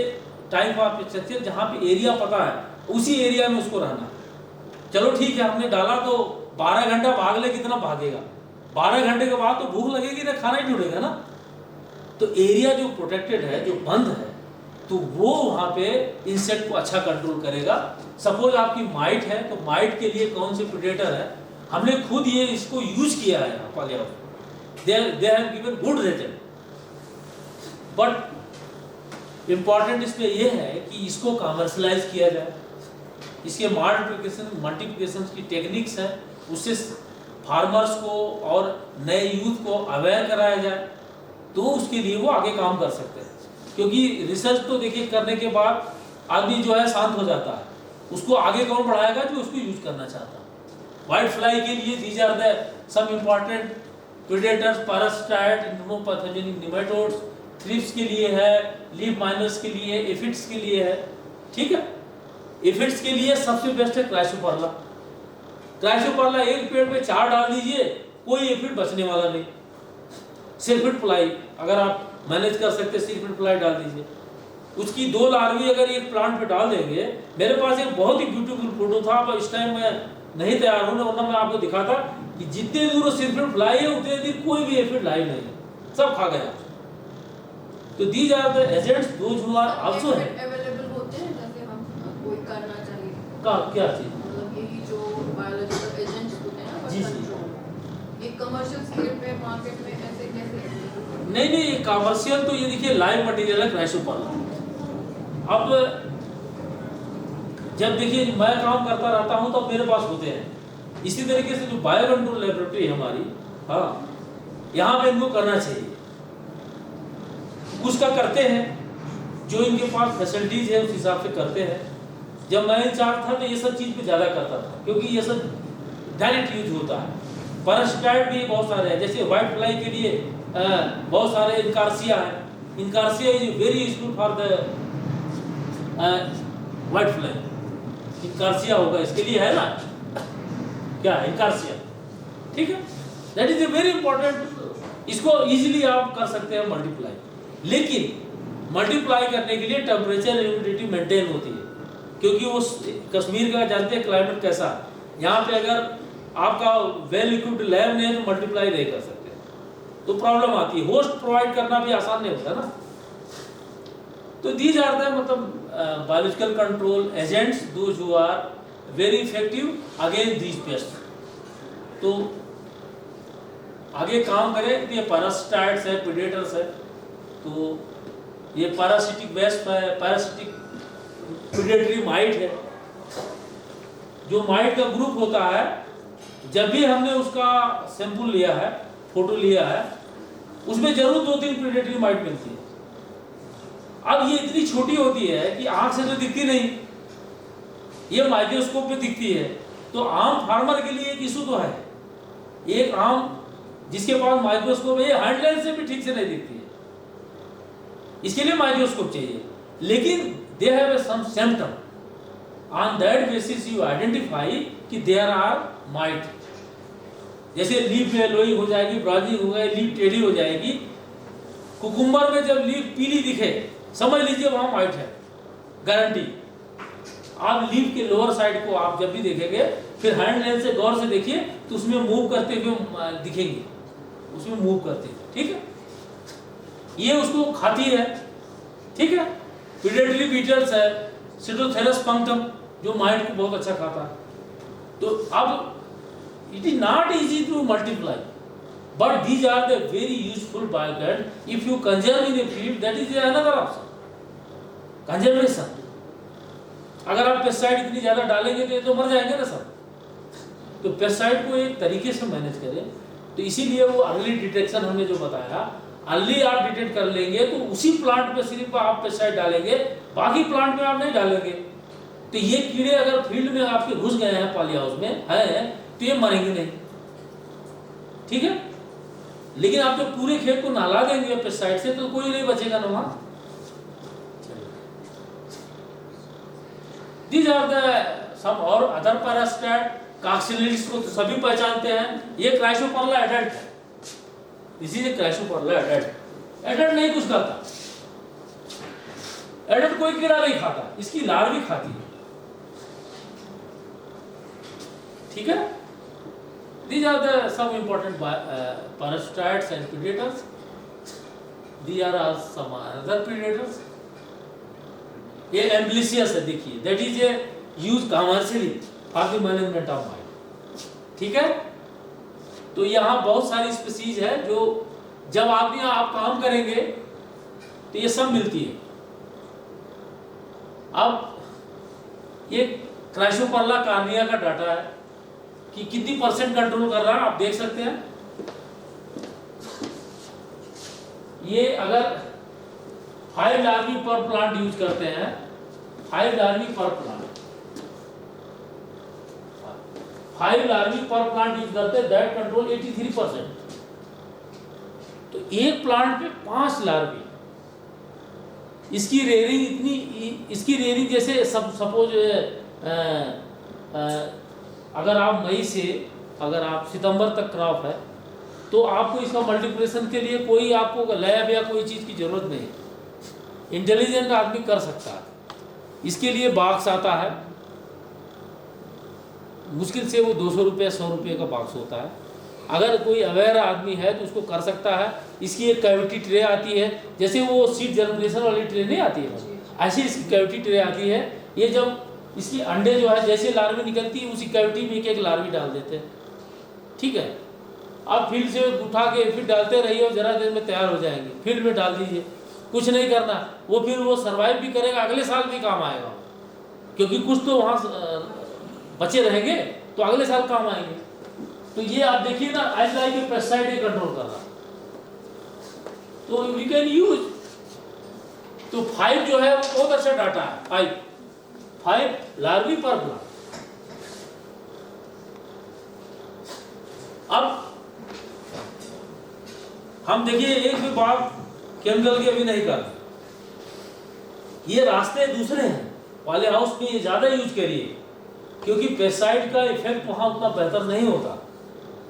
type of structure जहाँ पे एरिया पता है, उसी एरिया में उसको रहना। चलो ठीक है, हमने डाला तो 12 घंटा भाग ले, कितना भागेगा, 12 घंटे के बाद तो भूख लगेगी ना, खाना ही ढूंढेगा ना। तो एरिया जो प्रोटेक्टेड है, जो बंद है, तो वो वहाँ पे इंसेक्ट को अच्छा कंट्रोल करेगा। सपोज आपकी माइट है, तो माइट के लिए कौन से प्रेडेटर है, हमने खुद ये इसको यूज किया है यहाँ पाले house, they have given good result. But important इसमें यह है कि इसको कमर्शलाइज किया जाए, इसके मल्टीप्लिकेशन की टेक्निक्स हैं, उससे फार्मर्स को और नए यूथ को अवेयर कराया जाए, तो उसके लिए वो आगे काम कर सकते हैं। क्योंकि रिसर्च तो देखिए करने के बाद आदमी जो है शांत हो जाता है, उसको आगे कौन बढ़ाएगा, जो उसको यूज करना चाहता है। व्हाइट फ्लाई के लिए these are the some important predators, parasite, pathogenic nematodes, thrips के लिए है, लीफ माइनर्स के लिए, एफिड्स के लिए है, ठीक है। एफिड्स के लिए सबसे बेस्ट है क्राइसोपर्ला। क्राइसोपर्ला एक पेड़ पे 4 डाल दीजिए, कोई एफिड बचने वाला नहीं। सिल्फिड प्लाई अगर आप मैनेज कर सकते, सिल्फिड प्लाई डाल दीजिए, उसकी 2 लार्वी अगर एक प्लांट पे डाल देंगे। मेरे पास एक बहुत ही ब्यूटीफुल फोटो था, पर इस टाइम मैं नहीं तैयार हूँ, वरना मैं आपको दिखाता कि जितने दूर सिल्फिड फ्लाई है उतने दूर कोई भी एफिड लाइव नहीं है, सब खा गया। तो these are the agents those who are also available होते हैं, जैसे हम कोई करना चाहिए का क्या चीज, मतलब यही जो बायोलॉजिकल एजेंट्स होते हैं ना, जी, कंट्रोल, ये कमर्शियल स्केल पे मार्केट में ऐसे कैसे? नहीं कमर्शियल तो ये देखिए लाइव मटेरियल है क्राइसोपर्ला। अब जब देखिए मैं काम करता रहता हूं तो मेरे पास होते हैं। इसी तरीके से जो बायो कंट्रोल लेबोरेटरी है हमारी, हाँ, यहाँ पे इनको करना चाहिए, कुछ का करते हैं, जो इनके पास फैसिलिटीज है उस हिसाब से करते हैं। जब मैं इंचार्ज था तो ये सब चीज पे ज्यादा करता था, क्योंकि ये सब डायरेक्ट यूज होता है। पैरासाइट भी बहुत सारे हैं, जैसे व्हाइट फ्लाई के लिए बहुत सारे इनकार्सिया है। Encarsia is very useful for the white fly. Encarsia होगा इसके लिए, है ना, क्या इनकार्सिया, ठीक है, that is a very important. इसको इजीली आप कर सकते हैं मल्टीप्लाई, लेकिन मल्टीप्लाई करने के लिए टेम्परेचर ह्यूमिडिटी मेंटेन होती है, क्योंकि वो कश्मीर का जानते हैं क्लाइमेट कैसा है। यहाँ पे अगर आपका वेल इक्विप्ड लैब नहीं है तो मल्टीप्लाई नहीं कर सकते, तो प्रॉब्लम आती है। होस्ट प्रोवाइड करना भी आसान नहीं होता ना। तो दीज आर द मतलब biological control agents those who are very effective against these pest. तो आगे काम करें तो ये पैरासाइट्स है, प्रेडेटर्स है, तो ये पैरासिटिक बेस्ट है, पैरासिटिक प्रेडेटरी माइट है। जो माइट का ग्रुप होता है, जब भी हमने उसका सैंपल लिया है, फोटो लिया है, उसमें जरूर 2-3 प्रेडेटरी माइट मिलती है। अब ये इतनी छोटी होती है कि आंख से तो दिखती नहीं, ये माइक्रोस्कोप पे दिखती है। तो आम फार्मर के लिए एक इशू तो है, एक आम जिसके पास माइक्रोस्कोप है, हैंडलाइन से भी ठीक से नहीं दिखती है, इसके लिए माइक्रोस्कोप चाहिए। लेकिन they have some symptom, on that basis you identify कि देयर आर माइट। जैसे लीफ में लोई हो जाएगी, ब्राउजिंग हो गई, लीफ टेढ़ी हो जाएगी। कुकुम्बर में जब लीफ पीली दिखे, समझ लीजिए वहां माइट है, गारंटी। आप लीफ के लोअर साइड को आप जब भी देखेंगे, फिर हैंड लेंस से गौर से देखिए, तो उसमें मूव करते हुए दिखेंगे, उसमें मूव करते हुए, ठीक है। ये उसको खाती है, ठीक है। प्रेडेटरी बीटल्स है, सिटोथेरस पंक्टम, जो माइट को बहुत अच्छा खाता है। तो अब it is not easy to multiply, but these are the very useful biocards if you conserve in a field. That is another option, conservation. अगर आप पेस्टिसाइड इतनी ज्यादा डालेंगे तो ये तो मर जाएंगे ना सब। तो पेस्टिसाइड को एक तरीके से मैनेज करें, तो इसीलिए वो अर्ली डिटेक्शन हमने जो बताया, अर्ली आप डिटेक्ट कर लेंगे तो उसी प्लांट पे सिर्फ आप पेस्टिसाइड डालेंगे, बाकी प्लांट में आप नहीं डालेंगे। तो ये कीड़े अगर फील्ड में आपके घुस गए हैं, पॉली हाउस में है, तो ये मरेंगे नहीं। ठीक है, लेकिन आप जब पूरे खेत को नहला देंगे पेस्टिसाइड से तो कोई नहीं बचेगा ना वहां। These are the some और अदर पैरासाइट। काक्सिलिस को तो सभी पहचानते हैं, ये क्राइसोपर्ला एडल्ट है, इसी से क्राइसोपर्ला एडल्ट। एडल्ट नहीं कुछ खाता, एडल्ट कोई कीड़ा नहीं खाता, इसकी लार्वी खाती है, ठीक है। These are the some important parasites and predators. These are some other predators. ये एम्ब्लिसियस है, देखिए, that is A use commercially for the management of might, ठीक है। तो यहाँ बहुत सारी स्पीसीज है जो जब आप काम करेंगे तो ये सब मिलती है। अब ये क्राइसोपर्ला कार्निया का डाटा है कि कितनी परसेंट कंट्रोल कर रहा है, आप देख सकते हैं। ये अगर 5 लार्वी पर प्लांट यूज करते हैं, 5 लार्वी पर प्लांट, 5 लार्वी पर प्लांट यूज करते हैं, दैट कंट्रोल 83%। तो एक प्लांट पे 5 लार्वी, इसकी रेयरिंग इतनी, इसकी रेयरिंग जैसे सपोज अगर आप मई से अगर आप सितंबर तक क्रॉप है तो आपको इसका मल्टीप्लिकेशन के लिए कोई आपको लैब या कोई चीज़ की जरूरत नहीं है, इंटेलिजेंट आदमी कर सकता है। इसके लिए बॉक्स आता है, मुश्किल से वो 200 रुपये 100 रुपये का बॉक्स होता है। अगर कोई अवेयर आदमी है तो उसको कर सकता है। इसकी एक कैविटी ट्रे आती है, जैसे वो सीड जर्मिनेशन वाली ट्रे नहीं आती है, ऐसी इसकी कैविटी ट्रे आती है। ये जब इसकी अंडे जो है जैसे लार्वी निकलती है उसी कैविटी में एक लार्वी डाल देते हैं, ठीक है। आप फील्ड से उठा के फिर डालते रहिए और जरा देर में तैयार हो जाएंगे, फील्ड में डाल दीजिए, कुछ नहीं करना, वो फिर वो सर्वाइव भी करेगा, अगले साल भी काम आएगा, क्योंकि कुछ तो वहाँ बचे रहेंगे तो अगले साल काम आएंगे। तो ये आप देखिए ना, as like a pesticide control कर रहा, तो वी कैन यूज। तो 5 जो है वो बहुत अच्छा डाटा है, 5 लार्वी पर प्लांट। अब हम देखिए एक भी बात केमिकल की अभी नहीं कर, ये रास्ते दूसरे हैं। पॉली हाउस में ये ज्यादा यूज करिए क्योंकि पेस्टिसाइड का इफेक्ट वहां उतना बेहतर नहीं होता,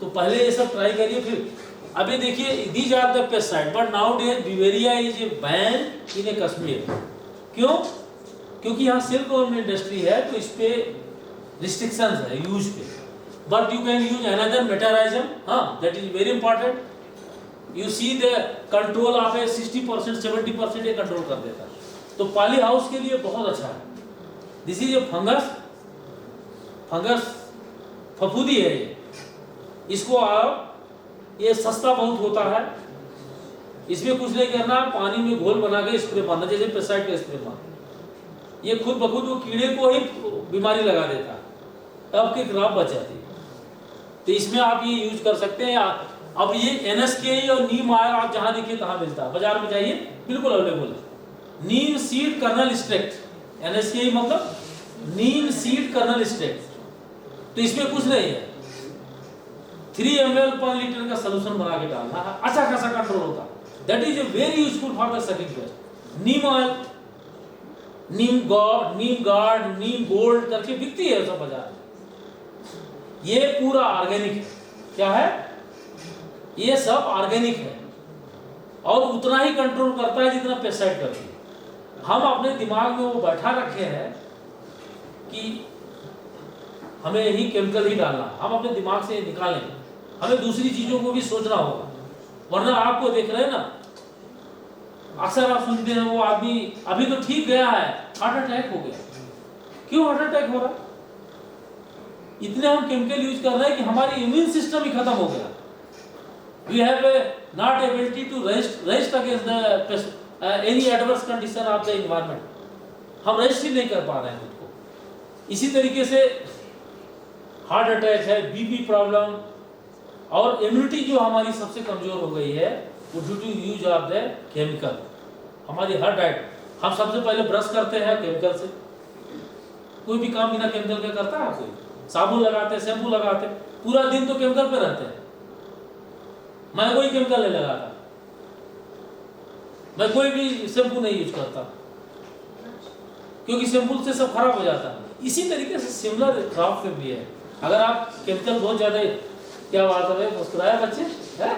तो पहले ये सब ट्राई करिए। फिर अभी देखिए, these are the pesticide but nowadays Beauveria is a ban in a Kashmir. क्यों? क्योंकि यहाँ सिल्क वर्म इंडस्ट्री है तो इस पे रिस्ट्रिक्शंस है यूज पे, but you can use another Metarhizium, हाँ, that is very important. You see the control of a 60% 70% ये कंट्रोल कर देता है, तो पॉली हाउस के लिए बहुत अच्छा है। दिस इज ए फंगस फफूदी है ये, इसको आप, ये सस्ता बहुत होता है, इसमें कुछ नहीं करना, पानी में घोल बना के स्प्रे मारना, जैसे पेस्टिसाइड का स्प्रे मारना, ये खुद बखुद वो कीड़े को ही बीमारी लगा देता है, तब की क्रॉप बच जाती है। तो इसमें आप ये यूज कर सकते हैं। अब ये NSK और नीम ऑयल आप जहां देखिए तहां मिलता है, बाजार में जाइए बिल्कुल अवेलेबल है। नीम सीड कर्नल एक्सट्रैक्ट, NSK मतलब नीम सीड कर्नल एक्सट्रैक्ट, तो इसमें कुछ नहीं है, 3 ml पर लीटर का सोल्यूशन बना के डालना है, अच्छा खासा कंट्रोल होता है। That is a very useful for the sucking paste. Neem oil, Neem guard, Neem gold करके बिकती है सब बाजार में। ये पूरा ऑर्गेनिक है, क्या है? ये सब ऑर्गेनिक है और उतना ही कंट्रोल करता है जितना पेस्टिसाइड करती है। हम अपने दिमाग में वो बैठा रखे हैं कि हमें यही केमिकल ही डालना, हम अपने दिमाग से निकालें, हमें दूसरी चीजों को भी सोचना होगा, वरना आपको देख रहे हैं ना, अक्सर आप सुनते हैं वो आदमी अभी तो ठीक गया है, हार्ट अटैक हो गया। क्यों हार्ट अटैक हो रहा? इतने हम केमिकल यूज कर रहे हैं कि हमारी इम्यून सिस्टम ही खत्म हो गया। We have not ability to rest against the any adverse condition of the environment, हम रेस्ट ही नहीं कर पा रहे हैं खुद को। इसी तरीके से हार्ट अटैक है, बीपी प्रॉब्लम, और इम्यूनिटी जो हमारी सबसे कमजोर हो गई है वो due to use of the chemical. हमारी हर डाइट, हम सबसे पहले ब्रश करते हैं केमिकल से, कोई भी काम बिना केमिकल के करता है? कोई साबुन लगाते, शैम्पू लगाते, पूरा दिन तो केमिकल पे रहते हैं। मैं कोई केमिकल नहीं लगाता, मैं कोई भी शैम्पू नहीं यूज करता, क्योंकि शैम्पू से सब खराब हो जाता है। इसी तरीके से सिमिलर क्रॉप पे भी है। अगर आप केमिकल बहुत ज्यादा, क्या बात है, मुस्कुराया बच्चे है,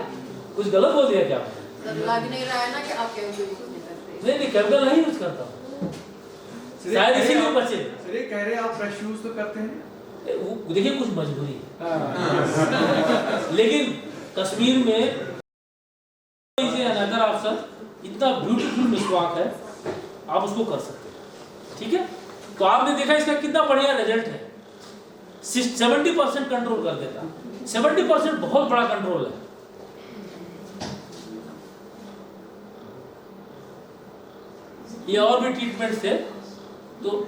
कुछ गलत बोल दिया क्या? सर लग नहीं रहा है ना कि आप केमिकल यूज नहीं करते। नहीं केमिकल नहीं यूज करता, शायद इसीलिए बच्चे। सर ये कह रहे हैं आप फ्रेश यूज तो करते हैं? देखिए कुछ मजबूरी है। लेकिन कश्मीर में अनदर ऑप्शन, इतना ब्यूटीफुल मिसवाक है, आप उसको कर सकते हैं। ठीक है, तो आपने देखा इसका कितना बढ़िया रिजल्ट है। 70% कंट्रोल कर देता, 70% बहुत बड़ा कंट्रोल है। ये और भी ट्रीटमेंट थे, तो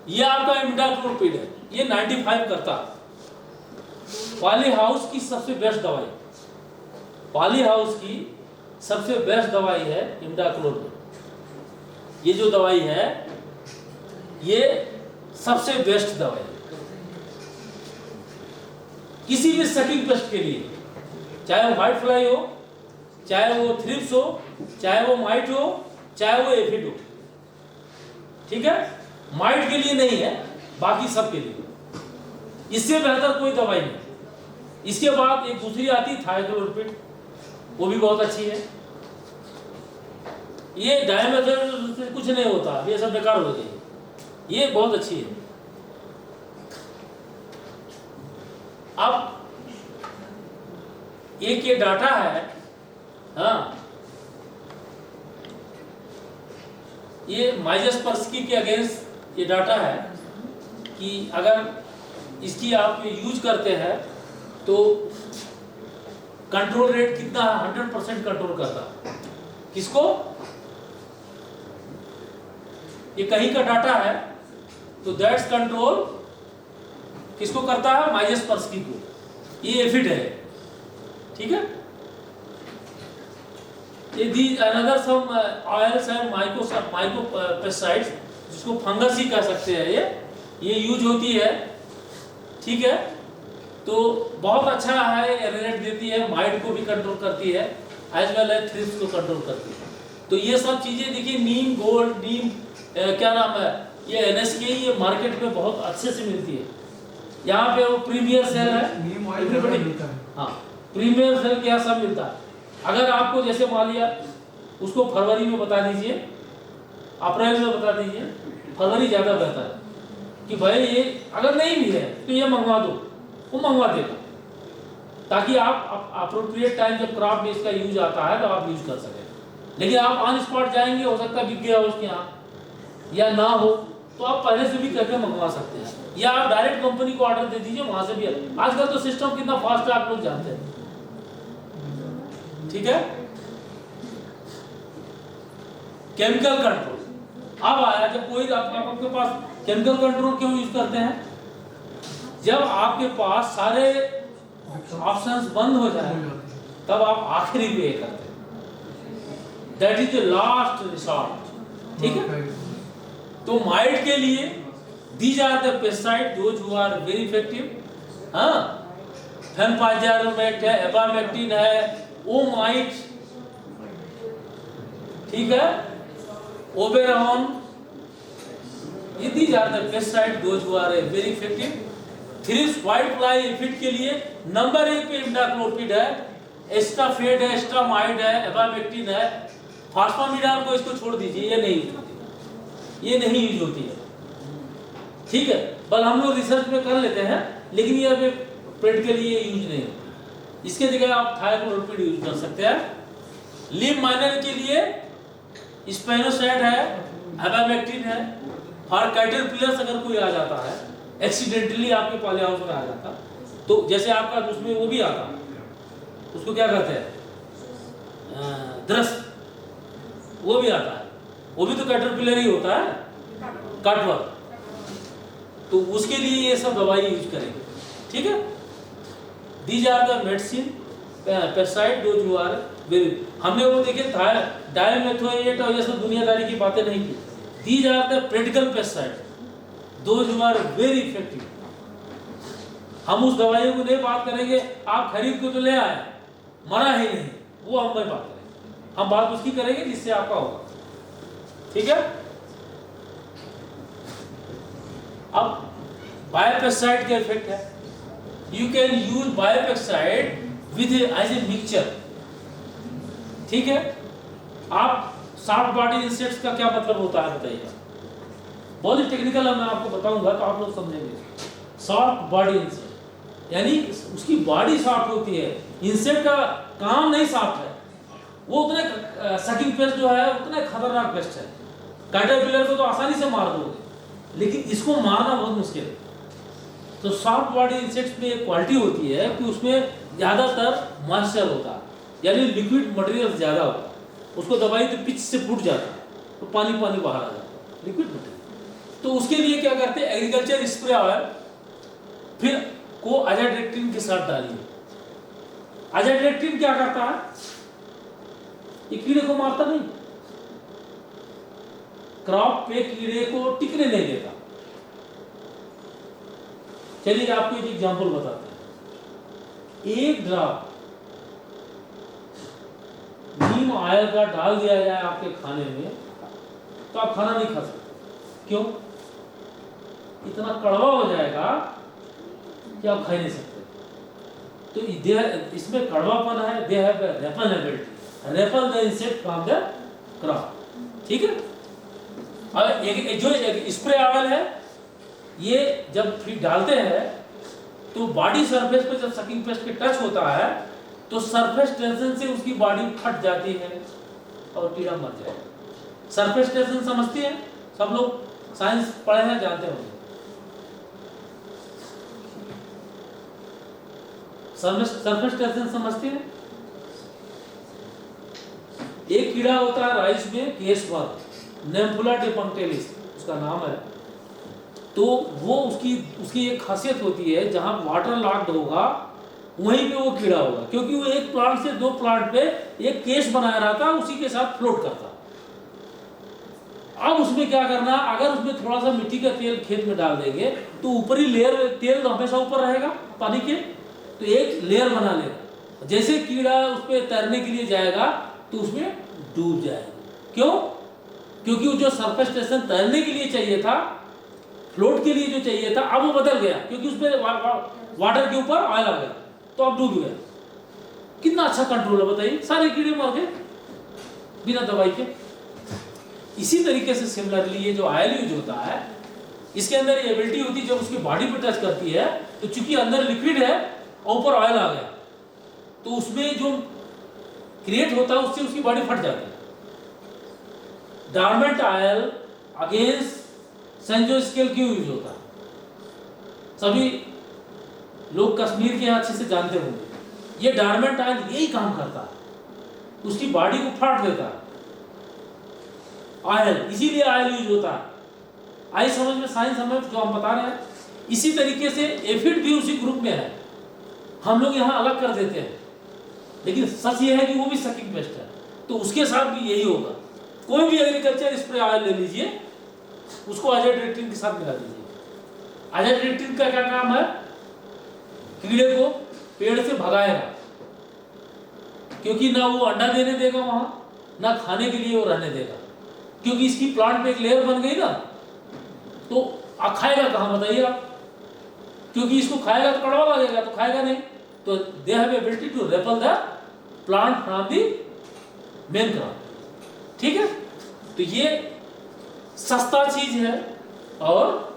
ये आपका इमिडाक्लोपीड है, ये 95 करता। पॉली हाउस की सबसे बेस्ट दवाई, पॉली हाउस की सबसे बेस्ट दवाई है इमिडाक्लोपीड। ये जो दवाई है ये सबसे बेस्ट दवाई है किसी भी सकिंग पेस्ट के लिए, चाहे वो व्हाइट फ्लाई हो, चाहे वो थ्रिप्स हो, चाहे वो माइट हो, चाहे वो एफिड हो। ठीक है, माइट के लिए नहीं है, बाकी सब के लिए। इससे बेहतर कोई दवाई नहीं। इसके बाद एक दूसरी आती है थायोक्लोरोपिड, वो भी बहुत अच्छी है। ये डायमेथोड से कुछ नहीं होता, ये सब बेकार हो गई, ये बहुत अच्छी है। अब एक ये डाटा है, हाँ, ये माइजेस्पर्स्की के अगेंस्ट ये डाटा है कि अगर इसकी आप यूज करते हैं तो कंट्रोल रेट कितना, 100% कंट्रोल करता। किसको? ये कहीं का डाटा है, तो दैट्स कंट्रोल किसको करता है? माइजेस्पर्स्की को। ये एफिड है, ठीक है। ये the another some oils and mycopesticides, जिसको फंगस ही कह सकते हैं, ये यूज होती है, ठीक है। तो बहुत अच्छा है, एरेनेट देती है, माइट को भी कंट्रोल करती है, एज वेल एज थ्रिप्स को कंट्रोल करती है। तो ये सब चीजें देखिए, नीम गोल्ड, नीम क्या नाम है, ये NSK, ये मार्केट में बहुत अच्छे से मिलती है। यहाँ पे वो प्रीमियर सेल है, नीम ऑयल मिलता है। हाँ, प्रीमियर सेल क्या सब मिलता है। अगर आपको जैसे मान लिया, उसको फरवरी में बता दीजिए, अप्रैल में बता दीजिए, फरवरी ज़्यादा बेहतर है कि भाई ये अगर नहीं भी है तो ये मंगवा दो, वो मंगवा देगा, ताकि आप अप्रोप्रिएट टाइम जब क्रॉप में इसका यूज आता है तो आप यूज कर सकें। लेकिन आप ऑन स्पॉट जाएंगे, हो सकता है बिक गया हो उसके यहाँ या ना हो, तो आप पहले से भी करके मंगवा सकते हैं, या आप डायरेक्ट कंपनी को ऑर्डर दे दीजिए, वहां से भी। आजकल तो सिस्टम कितना फास्ट है, आप लोग जानते हैं, ठीक है। केमिकल कंट्रोल अब आया, जब कोई आपके पास केमिकल कंट्रोल क्यों यूज करते हैं? जब आपके पास सारे ऑप्शंस बंद हो जाए तब आप आखिरी पे करते हैं, that is the last resort, ठीक है। तो माइट के लिए these are the pesticide those who are very effective. हाँ, फेनपाइरामेट है, एबामेक्टिन है, ओमाइट, ठीक है, ओबेरॉन, ये these are the pesticide those who are very effective. Thrips, white fly, aphid के लिए नंबर 1 पे इमिडाक्लोपीड है, एस्टाफेड है, एस्टामाइड है, एबामेक्टिन है। फास्फामिडान को इसको छोड़ दीजिए, ये नहीं यूज होती, ये नहीं यूज होती है, ठीक है। बल हम लोग रिसर्च में कर लेते हैं, लेकिन ये अभी पेट के लिए यूज नहीं होती। इसके जगह आप थायोक्लोरोपिड यूज कर सकते हैं। लीफ माइनर के लिए स्पेनोसाइड है, एबामेक्टिन है। फॉर कैटरपिलर्स अगर कोई आ जाता है एक्सीडेंटली आपके पॉली हाउस में आ जाता, तो जैसे आपका उसमें वो भी आता, उसको क्या कहते हैं, दरस, वो भी आता है, वो भी तो कैटरपिलर ही होता है, कटवर्म। तो उसके लिए ये सब दवाई यूज करेंगे, ठीक है। These are the medicine pesticide those you are very, हमने वो देखे था डायमेथोएट और ये सब दुनियादारी की बातें नहीं की। These are the practical pesticide those who are very effective. हम उस दवाइयों को नहीं बात करेंगे, आप खरीद को तो ले आए, मना ही नहीं, वो हम नहीं बात करेंगे, हम बात उसकी करेंगे जिससे आपका होगा, ठीक है। अब बायोपेस्टिसाइड का इफेक्ट है, you can use biopesticide with as a mixture, ठीक है। आप सॉफ्ट बॉडी इंसेक्ट्स का क्या मतलब होता है बताइए, बहुत ही टेक्निकल है, मैं आपको बताऊंगा तो आप लोग समझेंगे। सॉफ्ट बॉडी इंसेक्ट यानी उसकी बॉडी सॉफ्ट होती है, इंसेक्ट का काम नहीं सॉफ्ट है, वो उतने सकिंग पेस्ट जो है उतने खतरनाक पेस्ट है, कैटरपिलर को तो आसानी से मार दोगे लेकिन इसको मारना बहुत मुश्किल है। तो सॉफ्ट बॉडी इंसेक्ट्स में एक क्वालिटी होती है कि उसमें ज़्यादातर मॉइस्चर होता है, यानी लिक्विड मटेरियल ज़्यादा होता है, उसको दबाई तो पिच से फूट जाता है तो पानी पानी बाहर आ जाता है, लिक्विड मटेरियल। तो उसके लिए क्या करते हैं, एग्रीकल्चर स्प्रे ऑयल फिर को अजाडिरेक्टिन के साथ डालिए। अजाडिरेक्टिन क्या करता है, ये कीड़े को मारता नहीं, क्रॉप पे कीड़े को टिकने नहीं देता। चलिए आपको एक एग्जांपल बताते हैं, एक ड्रॉप नीम ऑयल का डाल दिया जाए आपके खाने में तो आप खाना नहीं खा सकते, क्यों? इतना कड़वा हो जाएगा कि आप खा नहीं सकते। तो इसमें कड़वापन है, they have REPL ability, REPL the insect from the crop, ठीक है। और एक जो स्प्रे ऑयल है ये जब फिर डालते हैं तो बॉडी सरफेस पे जब सकिंग पेस्ट के टच होता है तो सरफेस टेंशन से उसकी बॉडी फट जाती है और कीड़ा मर जाएगा। सरफेस टेंशन समझते हैं सब लोग, साइंस पढ़े हैं, जानते होंगे। सरफेस टेंशन समझते हैं। एक कीड़ा होता है राइस में, केसवर्म, नेम्पुला डिपंक्टेलिस उसका नाम है। तो वो उसकी एक खासियत होती है, जहां वाटर लॉक्ड होगा वहीं पे वो कीड़ा होगा, क्योंकि वो एक प्लांट से दो प्लांट पे एक केस बनाया रहता है, उसी के साथ फ्लोट करता। अब उसमें क्या करना, अगर उसमें थोड़ा सा मिट्टी का तेल खेत में डाल देंगे तो ऊपरी लेयर तेल हमेशा ऊपर रहेगा पानी के, तो एक लेयर बना लेगा। जैसे कीड़ा उस पर तैरने के लिए जाएगा तो उसमें डूब जाएगा। क्यों? क्योंकि वो जो सरफेस टेंशन तैरने के लिए चाहिए था, फ्लोट के लिए जो चाहिए था, अब वो बदल गया, क्योंकि उस पर वाटर के ऊपर ऑयल आ गया तो अब डूब गया। कितना अच्छा कंट्रोल है बताइए, सारे कीड़े मर गए बिना दवाई के। इसी तरीके से सिमिलरली ये जो ऑयल यूज होता है, इसके अंदर ये एबिलिटी होती है, जब उसकी बॉडी पर टच करती है तो चूंकि अंदर लिक्विड है और ऊपर ऑयल आ गया तो उसमें जो क्रिएट होता है उससे उसकी बॉडी फट जाती है। डॉर्मेंट ऑयल अगेंस्ट सेंजोस्केल क्यों यूज होता है? सभी लोग कश्मीर के अच्छे से जानते होंगे। ये डॉर्मेंट ऑयल यही काम करता है, उसकी बॉडी को फाड़ देता है ऑयल, इसीलिए ऑयल यूज होता है। आई समझ में, साइंस हमें जो हम बता रहे हैं। इसी तरीके से एफिड भी उसी ग्रुप में है, हम लोग यहाँ अलग कर देते हैं, लेकिन सच ये है कि वो भी सकिंग पेस्ट है, तो उसके साथ भी यही होगा। कोई भी एग्रीकल्चर स्प्रे ऑयल ले लीजिए, उसको अजाडिरेक्टिन के साथ मिला दीजिए। अजाडिरेक्टिन का क्या काम है? कीड़े को पेड़ से भगाएगा, क्योंकि ना वो अंडा देने देगा वहां, ना खाने के लिए वो रहने देगा, क्योंकि इसकी प्लांट में एक लेयर बन गई ना, तो खाएगा कहाँ बताइए आप? क्योंकि इसको खाएगा तो कड़वा लगेगा, तो खाएगा नहीं। तो they have ability to repel the plant from the main crop, ठीक है। तो ये सस्ता चीज है और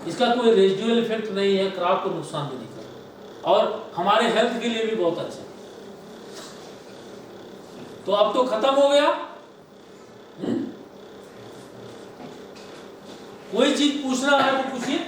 इसका कोई रेजिडुअल इफेक्ट नहीं है, क्रॉप को नुकसान भी नहीं करता और हमारे हेल्थ के लिए भी बहुत अच्छा है। तो अब तो खत्म हो गया। कोई चीज पूछना है तो पूछिए।